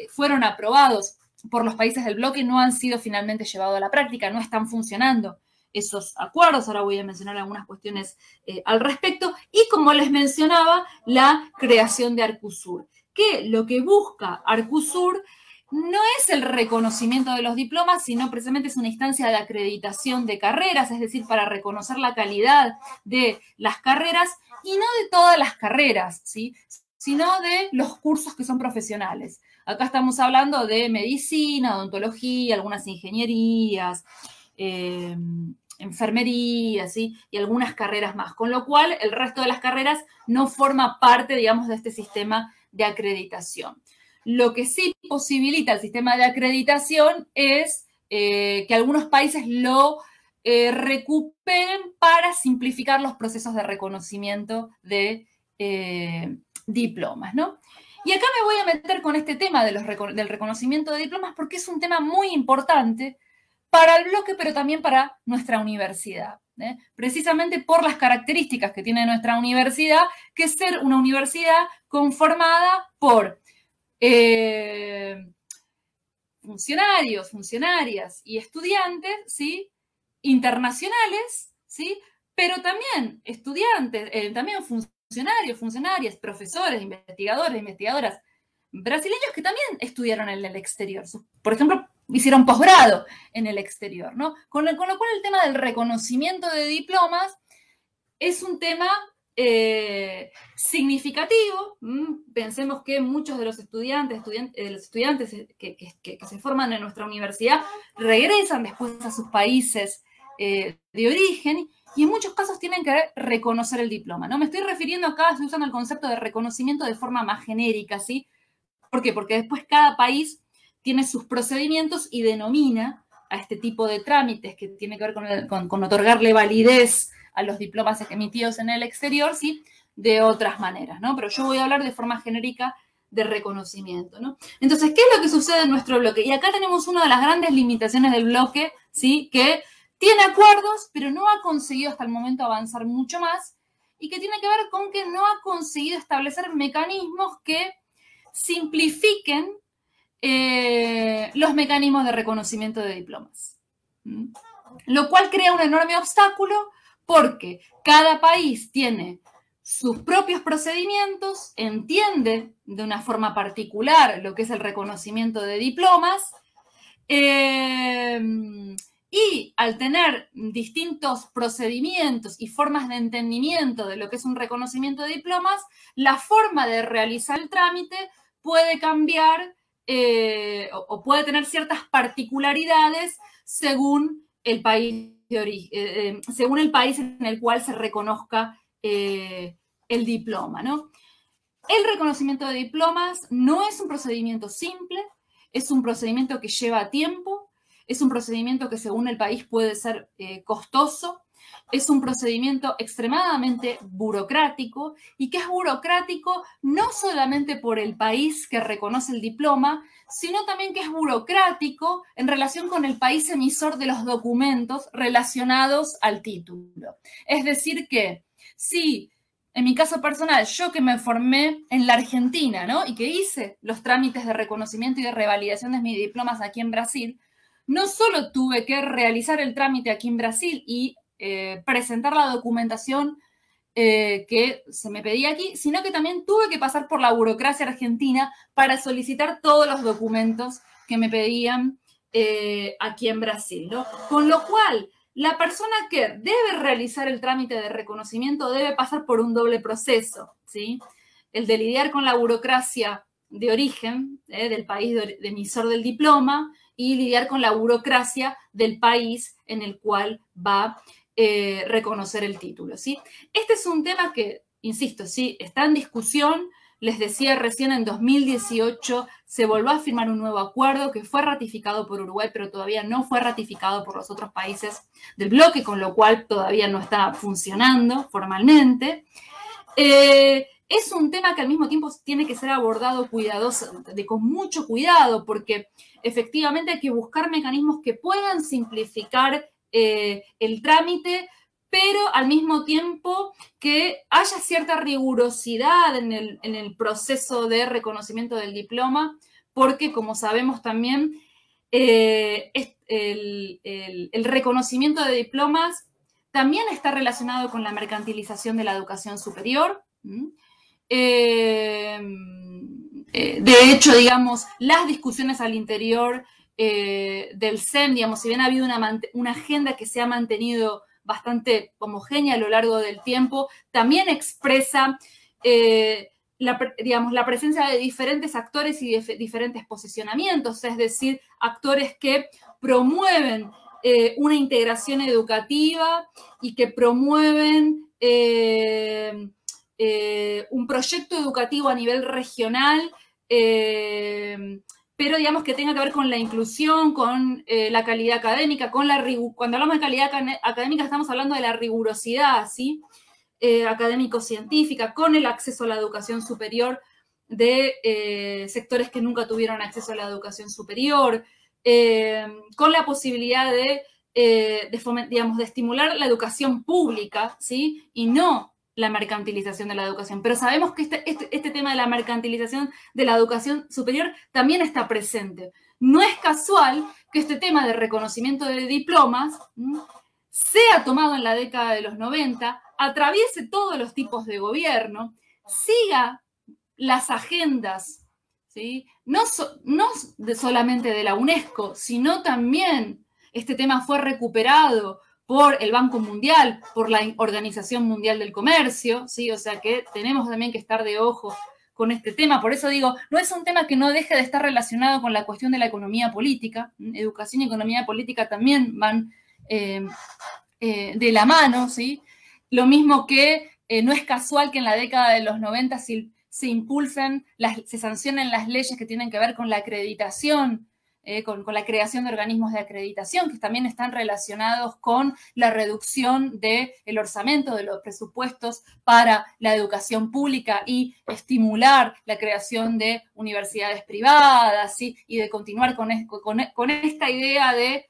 fueron aprobados por los países del bloque, no han sido finalmente llevados a la práctica, no están funcionando esos acuerdos. Ahora voy a mencionar algunas cuestiones al respecto. Y como les mencionaba, la creación de Arcusur, que lo que busca Arcusur no es el reconocimiento de los diplomas, sino precisamente es una instancia de acreditación de carreras, es decir, para reconocer la calidad de las carreras, y no de todas las carreras, ¿sí?, sino de los cursos que son profesionales. Acá estamos hablando de medicina, odontología, algunas ingenierías, enfermería, ¿sí?, y algunas carreras más, con lo cual el resto de las carreras no forma parte, digamos, de este sistema de acreditación. Lo que sí posibilita el sistema de acreditación es que algunos países lo recuperen para simplificar los procesos de reconocimiento de diplomas, ¿no? Y acá me voy a meter con este tema del reconocimiento de diplomas porque es un tema muy importante para el bloque, pero también para nuestra universidad, precisamente por las características que tiene nuestra universidad, que es ser una universidad conformada por funcionarios, funcionarias y estudiantes, ¿sí?, internacionales, ¿sí?, pero también estudiantes, también funcionarios, funcionarias, profesores, investigadores, investigadoras brasileños que también estudiaron en el exterior. Por ejemplo, hicieron posgrado en el exterior, ¿no? Con lo cual el tema del reconocimiento de diplomas es un tema significativo. Pensemos que muchos de los estudiantes que se forman en nuestra universidad regresan después a sus países de origen y en muchos casos tienen que reconocer el diploma, ¿no? Me estoy refiriendo acá, estoy usando el concepto de reconocimiento de forma más genérica, ¿sí? ¿Por qué? Porque después cada país tiene sus procedimientos y denomina a este tipo de trámites que tiene que ver con otorgarle validez a los diplomas emitidos en el exterior, ¿sí?, de otras maneras, ¿no? Pero yo voy a hablar de forma genérica de reconocimiento, ¿no? Entonces, ¿qué es lo que sucede en nuestro bloque? Y acá tenemos una de las grandes limitaciones del bloque, ¿sí?, que tiene acuerdos, pero no ha conseguido hasta el momento avanzar mucho más, y que tiene que ver con que no ha conseguido establecer mecanismos que simplifiquen los mecanismos de reconocimiento de diplomas. Lo cual crea un enorme obstáculo porque cada país tiene sus propios procedimientos, entiende de una forma particular lo que es el reconocimiento de diplomas, y al tener distintos procedimientos y formas de entendimiento de lo que es un reconocimiento de diplomas, la forma de realizar el trámite puede cambiar o puede tener ciertas particularidades según el país de origen, según el país en el cual se reconozca el diploma, ¿no? El reconocimiento de diplomas no es un procedimiento simple, es un procedimiento que lleva tiempo, es un procedimiento que según el país puede ser costoso, es un procedimiento extremadamente burocrático y que es burocrático no solamente por el país que reconoce el diploma, sino también que es burocrático en relación con el país emisor de los documentos relacionados al título. Es decir que si, en mi caso personal, yo que me formé en la Argentina, ¿no?, y que hice los trámites de reconocimiento y de revalidación de mis diplomas aquí en Brasil, no solo tuve que realizar el trámite aquí en Brasil y presentar la documentación que se me pedía aquí, sino que también tuve que pasar por la burocracia argentina para solicitar todos los documentos que me pedían aquí en Brasil, ¿no? Con lo cual, la persona que debe realizar el trámite de reconocimiento debe pasar por un doble proceso, ¿sí? El de lidiar con la burocracia de origen del país de emisor del diploma y lidiar con la burocracia del país en el cual va reconocer el título, ¿sí? Este es un tema que, insisto, sí, está en discusión. les decía recién, en 2018 se volvió a firmar un nuevo acuerdo que fue ratificado por Uruguay, pero todavía no fue ratificado por los otros países del bloque, con lo cual todavía no está funcionando formalmente. Es un tema que al mismo tiempo tiene que ser abordado con mucho cuidado, porque efectivamente hay que buscar mecanismos que puedan simplificar el trámite, pero al mismo tiempo que haya cierta rigurosidad en el proceso de reconocimiento del diploma, porque como sabemos también, el reconocimiento de diplomas también está relacionado con la mercantilización de la educación superior. De hecho, digamos, las discusiones al interior del CEM, digamos, si bien ha habido una agenda que se ha mantenido bastante homogénea a lo largo del tiempo, también expresa la presencia de diferentes actores y de diferentes posicionamientos, es decir, actores que promueven una integración educativa y que promueven un proyecto educativo a nivel regional, pero digamos que tenga que ver con la inclusión, con la calidad académica, cuando hablamos de calidad académica estamos hablando de la rigurosidad, ¿sí? Académico-científica, con el acceso a la educación superior de sectores que nunca tuvieron acceso a la educación superior, con la posibilidad de estimular la educación pública, ¿sí? Y no la mercantilización de la educación. Pero sabemos que este tema de la mercantilización de la educación superior también está presente. No es casual que este tema de reconocimiento de diplomas sea tomado en la década de los 90, atraviese todos los tipos de gobierno, siga las agendas, ¿sí? No solamente de la UNESCO, sino también este tema fue recuperado por el Banco Mundial, por la Organización Mundial del Comercio, ¿sí? O sea que tenemos también que estar de ojo con este tema. Por eso digo, no es un tema que no deje de estar relacionado con la cuestión de la economía política. Educación y economía política también van de la mano, ¿sí? Lo mismo que no es casual que en la década de los 90 se sancionen las leyes que tienen que ver con la acreditación, con la creación de organismos de acreditación, que también están relacionados con la reducción del orzamento de los presupuestos para la educación pública y estimular la creación de universidades privadas, ¿sí? Y de continuar con esta idea de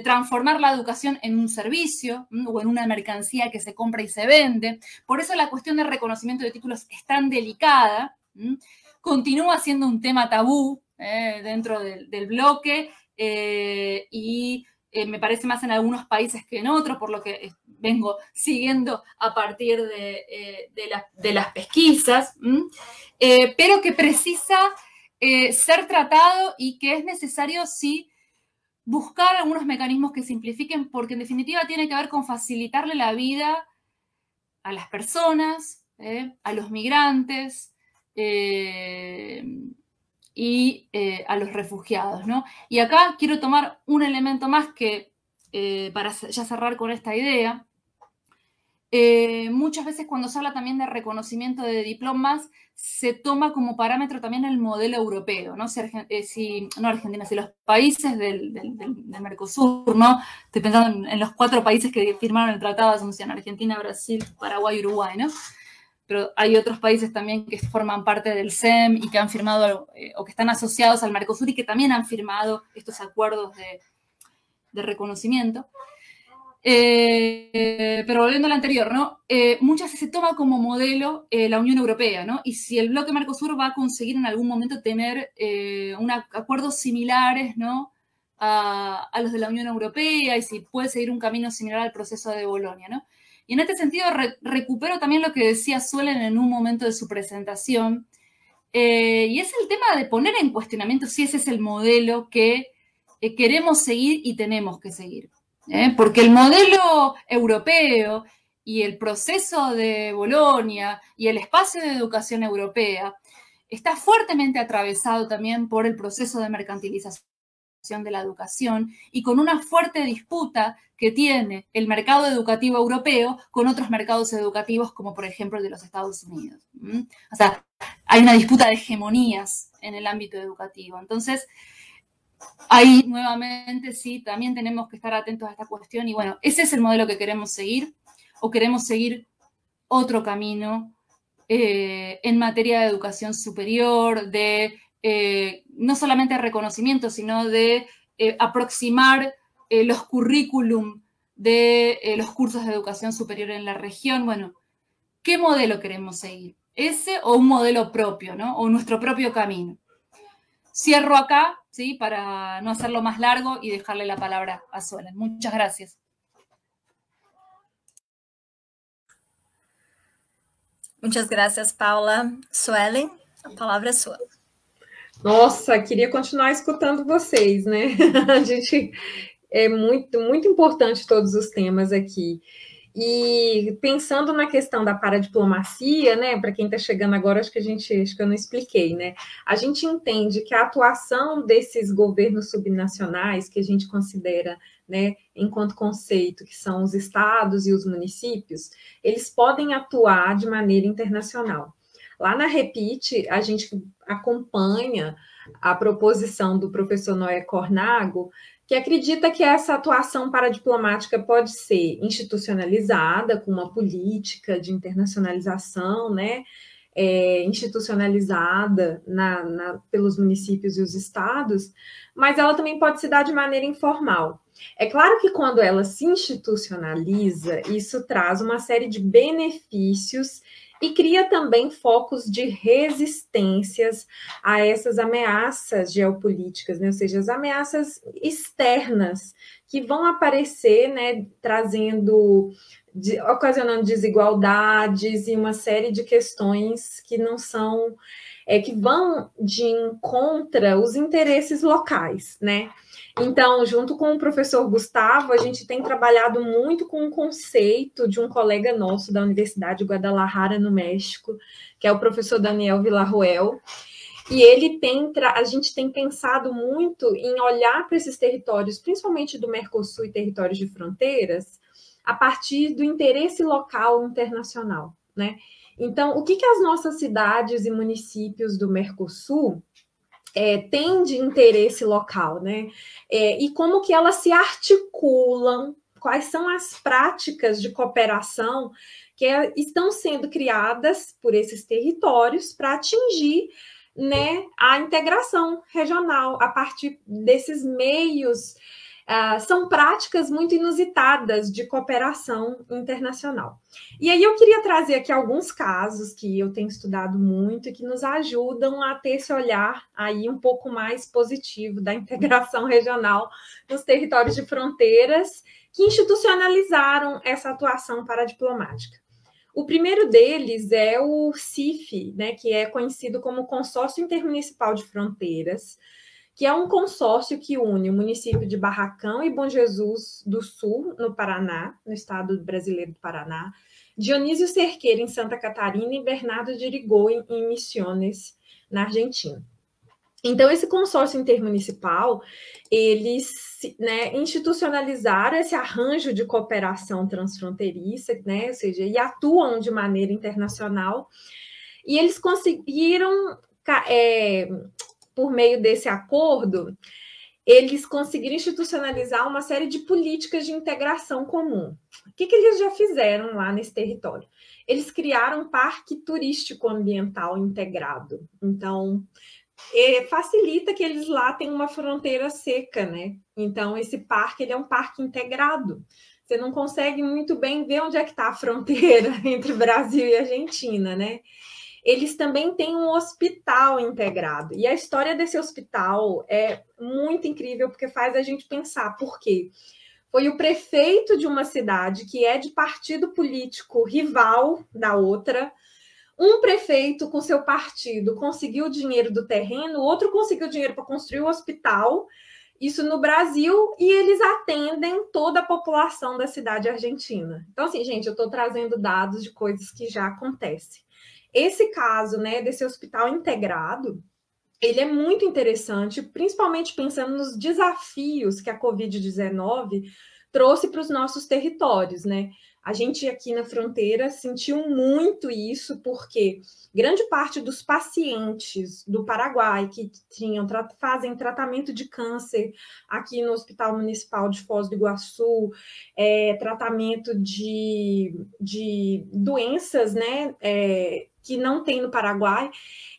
transformar la educación en un servicio o en una mercancía que se compra y se vende. Por eso la cuestión del reconocimiento de títulos es tan delicada, continúa siendo un tema tabú dentro del bloque y me parece más en algunos países que en otros, por lo que vengo siguiendo a partir de las pesquisas, pero que precisa ser tratado y que es necesario, sí, buscar algunos mecanismos que simplifiquen, porque en definitiva tiene que ver con facilitarle la vida a las personas, a los migrantes y a los refugiados, ¿no? Y acá quiero tomar un elemento más que, para ya cerrar con esta idea, muchas veces cuando se habla también de reconocimiento de diplomas, se toma como parámetro también el modelo europeo, ¿no? Si los países del Mercosur, ¿no? Estoy pensando en los 4 países que firmaron el Tratado de Asunción: Argentina, Brasil, Paraguay, Uruguay, ¿no? Pero hay otros países también que forman parte del CEM y que han firmado o que están asociados al Mercosur y que también han firmado estos acuerdos de reconocimiento. Pero volviendo al anterior, ¿no? Muchas veces se toma como modelo la Unión Europea, ¿no? Y si el bloque Mercosur va a conseguir en algún momento tener acuerdos similares, ¿no? A los de la Unión Europea, y si puede seguir un camino similar al proceso de Bolonia, ¿no? Y en este sentido recupero también lo que decía Suelen en un momento de su presentación, y es el tema de poner en cuestionamiento si ese es el modelo que queremos seguir y tenemos que seguir. Porque el modelo europeo y el proceso de Bolonia y el espacio de educación europea está fuertemente atravesado también por el proceso de mercantilización de la educación y con una fuerte disputa que tiene el mercado educativo europeo con otros mercados educativos, como por ejemplo el de los Estados Unidos. O sea, hay una disputa de hegemonías en el ámbito educativo. Entonces, ahí nuevamente sí, también tenemos que estar atentos a esta cuestión y bueno, ¿ese es el modelo que queremos seguir o queremos seguir otro camino en materia de educación superior, de no solamente reconocimiento, sino de aproximar los currículum de los cursos de educación superior en la región? Bueno, ¿qué modelo queremos seguir? ¿Ese o un modelo propio, ¿no? O nuestro propio camino? Cierro acá, ¿sí? Para no hacerlo más largo y dejarle la palabra a Suelen. Muchas gracias. Muchas gracias, Paula. Suelen, a palavra é sua. Nossa, queria continuar escutando vocês, né? A gente é muito, muito importante todos os temas aqui. E pensando na questão da paradiplomacia, né? Para quem está chegando agora, acho que eu não expliquei, né? A gente entende que a atuação desses governos subnacionais, que a gente considera, né, enquanto conceito, que são os estados e os municípios, eles podem atuar de maneira internacional. Lá na REPIT, a gente acompanha a proposição do professor Noé Cornago, que acredita que essa atuação paradiplomática pode ser institucionalizada, com uma política de internacionalização, né, institucionalizada pelos municípios e os estados, mas ela também pode se dar de maneira informal. É claro que quando ela se institucionaliza, isso traz uma série de benefícios e cria também focos de resistências a essas ameaças geopolíticas, né? Ou seja, as ameaças externas que vão aparecer, né, ocasionando desigualdades e uma série de questões que não são, que vão de encontro aos interesses locais, né? Então, junto com o professor Gustavo, a gente tem trabalhado muito com um conceito de um colega nosso da Universidade de Guadalajara, no México, que é o professor Daniel Villarroel, e a gente tem pensado muito em olhar para esses territórios, principalmente do Mercosul e territórios de fronteiras, a partir do interesse local internacional, né? Então, o que as nossas cidades e municípios do Mercosul tem de interesse local, né? E como que elas se articulam, quais são as práticas de cooperação que estão sendo criadas por esses territórios para atingir, né, a integração regional a partir desses meios. São práticas muito inusitadas de cooperação internacional. E aí eu queria trazer aqui alguns casos que eu tenho estudado muito e que nos ajudam a ter esse olhar aí um pouco mais positivo da integração regional nos territórios de fronteiras que institucionalizaram essa atuação paradiplomática. O primeiro deles é o CIF, né, que é conhecido como Consórcio Intermunicipal de Fronteiras, que é um consórcio que une o município de Barracão e Bom Jesus do Sul, no Paraná, no estado brasileiro do Paraná, Dionísio Cerqueira, em Santa Catarina, e Bernardo de Irigô, em Misiones, na Argentina. Então, esse consórcio intermunicipal, eles, né, institucionalizaram esse arranjo de cooperação transfronteiriça, né, ou seja, e atuam de maneira internacional, e eles conseguiram... por meio desse acordo, eles conseguiram institucionalizar uma série de políticas de integração comum. O que eles já fizeram lá nesse território? Eles criaram um parque turístico ambiental integrado. Então, facilita que eles lá têm uma fronteira seca, né? Então, esse parque ele é um parque integrado. Você não consegue muito bem ver onde é que está a fronteira entre Brasil e Argentina, né? Eles também têm um hospital integrado. E a história desse hospital é muito incrível, porque faz a gente pensar por quê. Foi o prefeito de uma cidade que é de partido político rival da outra. Um prefeito com seu partido conseguiu dinheiro do terreno, outro conseguiu dinheiro para construir o hospital, isso no Brasil, e eles atendem toda a população da cidade argentina. Então, assim, gente, eu estou trazendo dados de coisas que já acontecem. Esse caso, né, desse hospital integrado, ele é muito interessante, principalmente pensando nos desafios que a Covid-19 trouxe para os nossos territórios, né? A gente aqui na fronteira sentiu muito isso, porque grande parte dos pacientes do Paraguai que fazem tratamento de câncer aqui no Hospital Municipal de Foz do Iguaçu, tratamento de doenças, né, que não tem no Paraguai,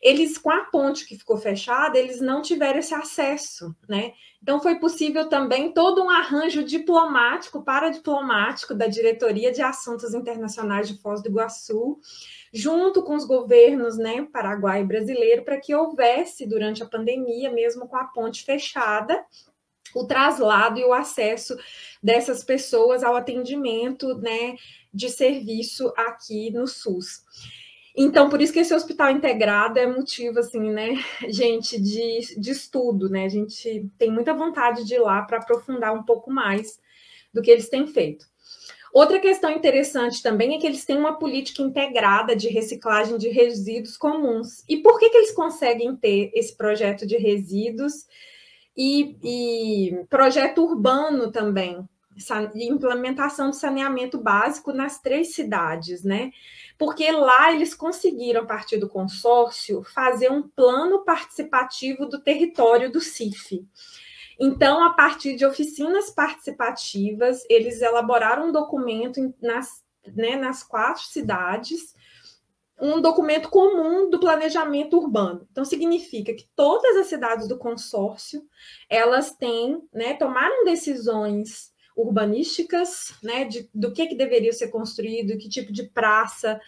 eles, com a ponte que ficou fechada, eles não tiveram esse acesso, né? Então, foi possível também todo um arranjo diplomático, paradiplomático, da Diretoria de Assuntos Internacionais de Foz do Iguaçu, junto com os governos, né, paraguaio e brasileiro, para que houvesse, durante a pandemia, mesmo com a ponte fechada, o traslado e o acesso dessas pessoas ao atendimento, né, de serviço aqui no SUS. Então, por isso que esse hospital integrado é motivo, assim, né, gente, de estudo, né? A gente tem muita vontade de ir lá para aprofundar um pouco mais do que eles têm feito. Outra questão interessante também é que eles têm uma política integrada de reciclagem de resíduos comuns. E por que eles conseguem ter esse projeto de resíduos e projeto urbano também? Implementação do saneamento básico nas 3 cidades, né? Porque lá eles conseguiram, a partir do consórcio, fazer um plano participativo do território do CIF. Então, a partir de oficinas participativas, eles elaboraram um documento nas 4 cidades, um documento comum do planejamento urbano. Então, significa que todas as cidades do consórcio, elas têm, né, tomaram decisões urbanísticas, né, do que deveria ser construído, que tipo de praça,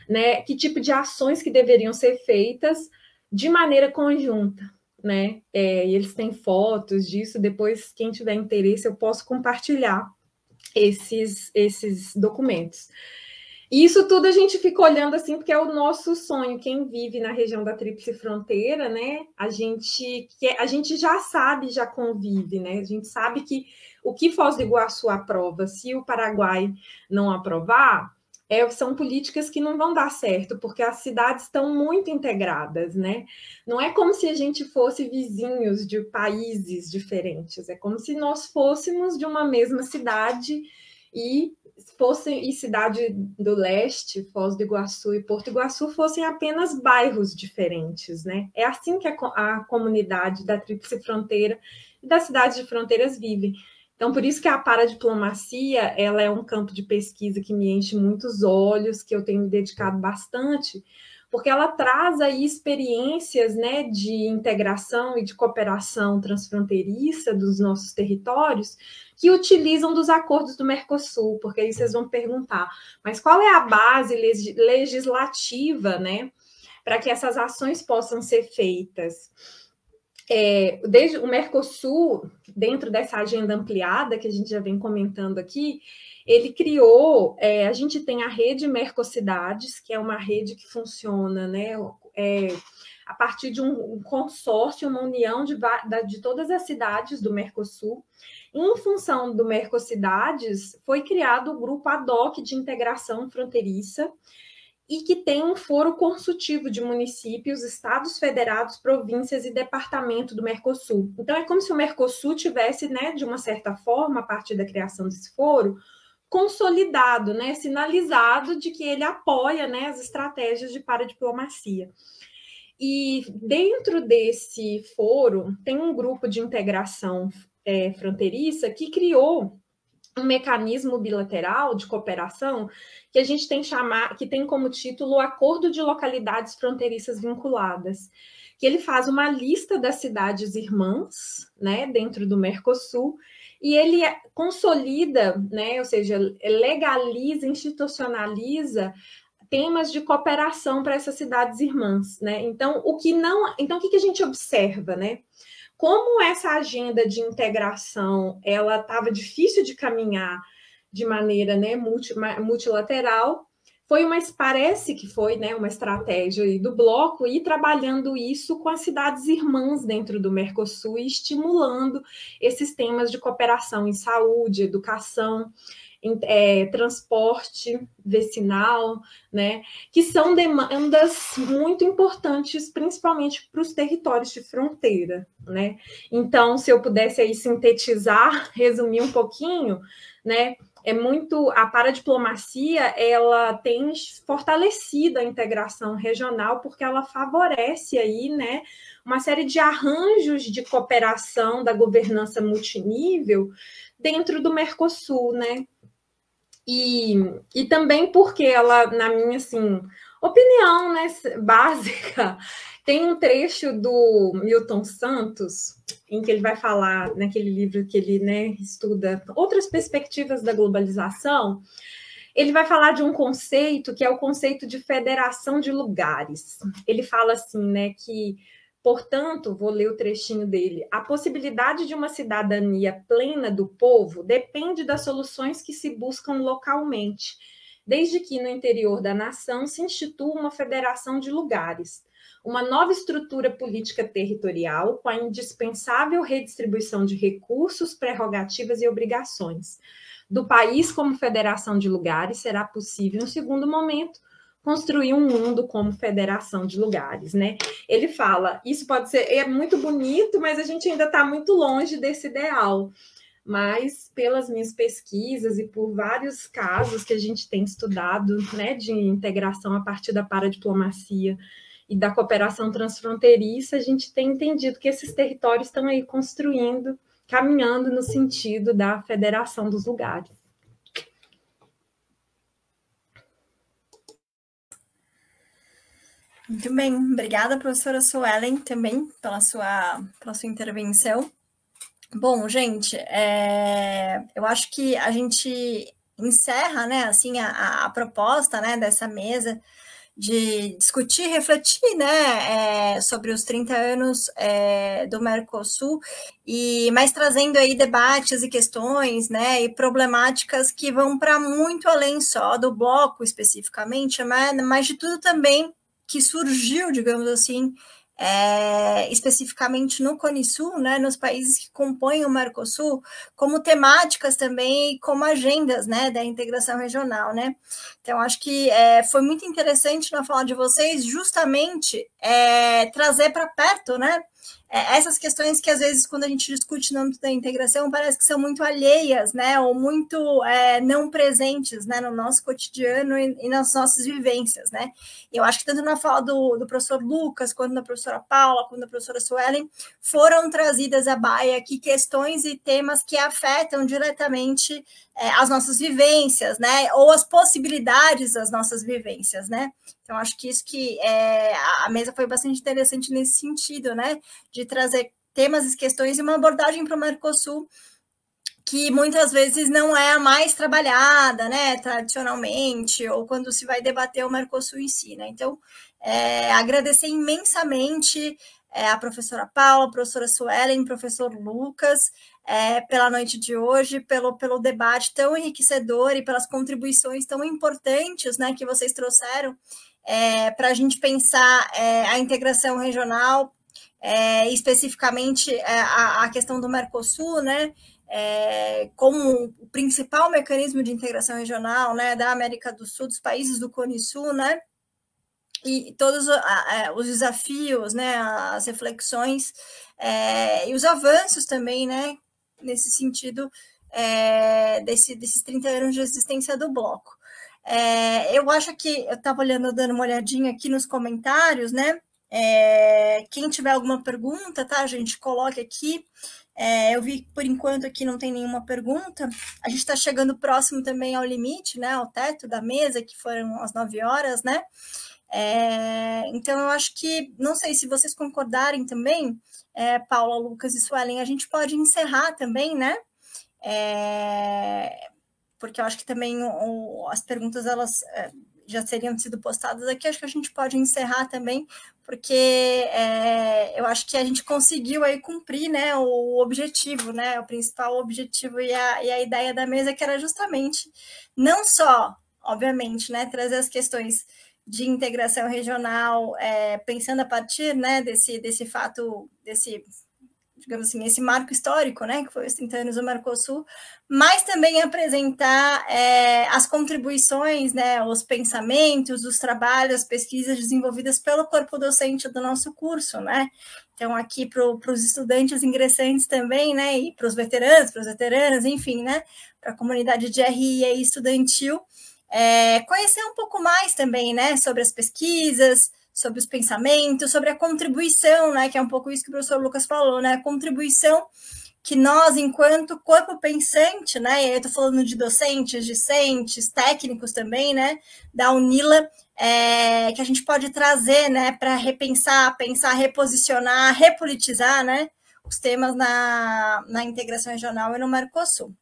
né, que tipo de ações que deveriam ser feitas de maneira conjunta, né, e eles têm fotos disso, depois, quem tiver interesse, eu posso compartilhar esses documentos. E isso tudo a gente fica olhando assim, porque é o nosso sonho. Quem vive na região da Tríplice Fronteira, né? A gente já sabe, já convive, né? A gente sabe que o que Foz do Iguaçu aprova, se o Paraguai não aprovar, são políticas que não vão dar certo, porque as cidades estão muito integradas, né? Não é como se a gente fosse vizinhos de países diferentes, é como se nós fôssemos de uma mesma cidade e Cidade do Leste, Foz do Iguaçu e Porto Iguaçu fossem apenas bairros diferentes, né? É assim que a comunidade da Tríplice Fronteira e das cidades de fronteiras vive. Então, por isso que a paradiplomacia, ela é um campo de pesquisa que me enche muitos olhos, que eu tenho me dedicado bastante, porque ela traz aí experiências, né, de integração e de cooperação transfronteiriça dos nossos territórios, que utilizam dos acordos do Mercosul, porque aí vocês vão perguntar, mas qual é a base legislativa, né, para que essas ações possam ser feitas? Desde o Mercosul, dentro dessa agenda ampliada que a gente já vem comentando aqui, ele criou, a gente tem a rede Mercocidades, que é uma rede que funciona, né, a partir de um consórcio, uma união de todas as cidades do Mercosul. Em função do Mercocidades, foi criado o grupo ad hoc de integração fronteiriça, e que tem um foro consultivo de municípios, estados federados, províncias e departamento do Mercosul. Então, é como se o Mercosul tivesse, né, de uma certa forma, a partir da criação desse foro, consolidado, né, sinalizado de que ele apoia, né, as estratégias de paradiplomacia. E dentro desse foro, tem um grupo de integração fronteiriça que criou um mecanismo bilateral de cooperação que a gente que tem como título o Acordo de Localidades Fronteiriças Vinculadas, que ele faz uma lista das cidades irmãs, né, dentro do Mercosul, e ele consolida, né, ou seja, legaliza, institucionaliza temas de cooperação para essas cidades irmãs, né? Então, o que a gente observa, né? Como essa agenda de integração ela estava difícil de caminhar de maneira, né, multilateral, parece que foi, né, uma estratégia aí do bloco ir trabalhando isso com as cidades irmãs dentro do Mercosul e estimulando esses temas de cooperação em saúde, educação, transporte vicinal, né, que são demandas muito importantes, principalmente para os territórios de fronteira, né? Então, se eu pudesse aí sintetizar, resumir um pouquinho, né, a paradiplomacia, ela tem fortalecido a integração regional, porque ela favorece aí, né, uma série de arranjos de cooperação da governança multinível dentro do Mercosul, né? E também porque ela, na minha assim, opinião, né, básica, tem um trecho do Milton Santos em que ele vai falar, naquele livro que ele, né, estuda outras perspectivas da globalização. Ele vai falar de um conceito que é o conceito de federação de lugares. Ele fala assim, né, que, portanto, vou ler o trechinho dele, a possibilidade de uma cidadania plena do povo depende das soluções que se buscam localmente, desde que no interior da nação se institua uma federação de lugares, uma nova estrutura política territorial com a indispensável redistribuição de recursos, prerrogativas e obrigações. Do país como federação de lugares, será possível, em um segundo momento, construir um mundo como federação de lugares, né? Ele fala, isso pode ser, é muito bonito, mas a gente ainda está muito longe desse ideal. Mas pelas minhas pesquisas e por vários casos que a gente tem estudado, né, de integração a partir da paradiplomacia e da cooperação transfronteiriça, a gente tem entendido que esses territórios estão aí construindo, caminhando no sentido da federação dos lugares. Muito bem, obrigada, professora Suelen, também pela sua intervenção. Bom, gente, eu acho que a gente encerra, né, assim, a proposta, né, dessa mesa de discutir, refletir, né, sobre os 30 anos do Mercosul, mas trazendo aí debates e questões, né, e problemáticas que vão para muito além só do bloco especificamente, mas de tudo também que surgiu, digamos assim, especificamente no CONISUL, né, nos países que compõem o Mercosul, como temáticas também, como agendas, né, da integração regional, né. Então, acho que foi muito interessante na fala de vocês, justamente trazer para perto, né, essas questões que, às vezes, quando a gente discute no âmbito da integração, parece que são muito alheias, né, ou muito não presentes, né, no nosso cotidiano e nas nossas vivências, né. Eu acho que tanto na fala do professor Lucas, quanto da professora Paula, quanto da professora Suelen, foram trazidas à baia aqui questões e temas que afetam diretamente as nossas vivências, né, ou as possibilidades das nossas vivências, né. Então, acho que isso que a mesa foi bastante interessante nesse sentido, né, de trazer temas e questões e uma abordagem para o Mercosul que muitas vezes não é a mais trabalhada, né, tradicionalmente, ou quando se vai debater o Mercosul em si, né. Então, agradecer imensamente a professora Paula, a professora Suelen, professor Lucas, pela noite de hoje, pelo debate tão enriquecedor e pelas contribuições tão importantes, né, que vocês trouxeram para a gente pensar a integração regional, especificamente a questão do Mercosul, né, como o principal mecanismo de integração regional, né, da América do Sul, dos países do CONISUL, né, e todos os desafios, né, as reflexões e os avanços também, né, nesse sentido desses 30 anos de existência do bloco. Eu acho que eu estava dando uma olhadinha aqui nos comentários, né? Quem tiver alguma pergunta, tá, gente, coloque aqui. Eu vi por enquanto aqui não tem nenhuma pergunta. A gente está chegando próximo também ao limite, né? Ao teto da mesa, que foram as 9 horas, né? Então, eu acho que, não sei se vocês concordarem também, Paula, Lucas e Suelen, a gente pode encerrar também, né? Porque eu acho que também as perguntas, elas já seriam sido postadas aqui, acho que a gente pode encerrar também, porque eu acho que a gente conseguiu aí cumprir, né, o objetivo, né, o principal objetivo e a ideia da mesa, que era justamente não só, obviamente, né, trazer as questões de integração regional, pensando a partir, né, desse fato, digamos assim, esse marco histórico, né, que foi os 30 anos do Mercosul, mas também apresentar as contribuições, né, os pensamentos, os trabalhos, as pesquisas desenvolvidas pelo corpo docente do nosso curso, né. Então, aqui para os estudantes ingressantes também, né, e para os veteranos, para as veteranas, enfim, né, para a comunidade de RI estudantil, conhecer um pouco mais também, né, sobre as pesquisas, sobre os pensamentos, sobre a contribuição, né, que é um pouco isso que o professor Lucas falou, né, a contribuição que nós, enquanto corpo pensante, né, e aí eu estou falando de docentes, discentes, técnicos também, né, da UNILA, que a gente pode trazer, né, para repensar, pensar, reposicionar, repolitizar, né, os temas na integração regional e no Mercosul.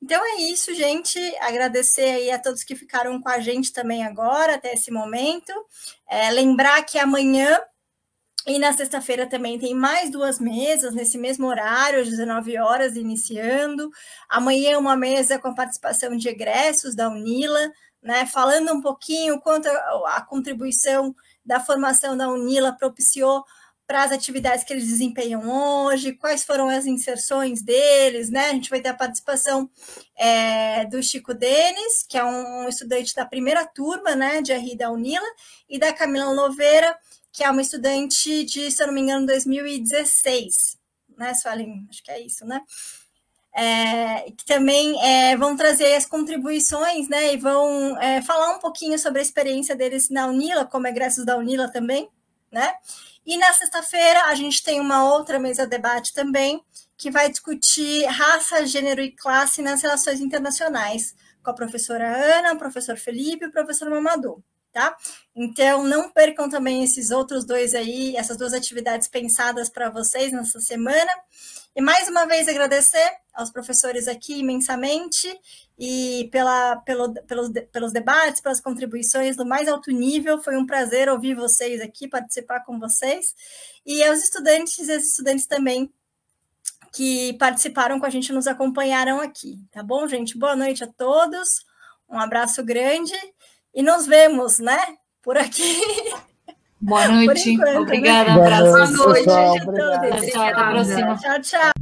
Então é isso, gente, agradecer aí a todos que ficaram com a gente também agora, até esse momento, lembrar que amanhã e na sexta-feira também tem mais 2 mesas, nesse mesmo horário, às 19 horas, iniciando. Amanhã uma mesa com a participação de egressos da UNILA, né, falando um pouquinho quanto a contribuição da formação da UNILA propiciou para as atividades que eles desempenham hoje, quais foram as inserções deles, né? A gente vai ter a participação do Chico Denis, que é um estudante da primeira turma, né, de RI da UNILA, e da Camila Louveira, que é uma estudante de, se eu não me engano, 2016, né, Suelen? Acho que é isso, né? Que também vão trazer as contribuições, né, e vão falar um pouquinho sobre a experiência deles na UNILA, como egressos da UNILA também, né? E na sexta-feira a gente tem uma outra mesa de debate também, que vai discutir raça, gênero e classe nas relações internacionais, com a professora Ana, o professor Felipe e o professor Mamadou, tá? Então, não percam também esses outros 2 aí, essas 2 atividades pensadas para vocês nessa semana. E mais uma vez agradecer aos professores aqui imensamente e pelos debates, pelas contribuições do mais alto nível. Foi um prazer ouvir vocês aqui, participar com vocês. E aos estudantes e as estudantes também que participaram com a gente, nos acompanharam aqui. Tá bom, gente? Boa noite a todos. Um abraço grande e nos vemos, né? Por aqui. Boa noite. Enquanto, obrigada. Né? Boa noite, pessoal, a todos. Tchau, até a próxima. Tchau, tchau.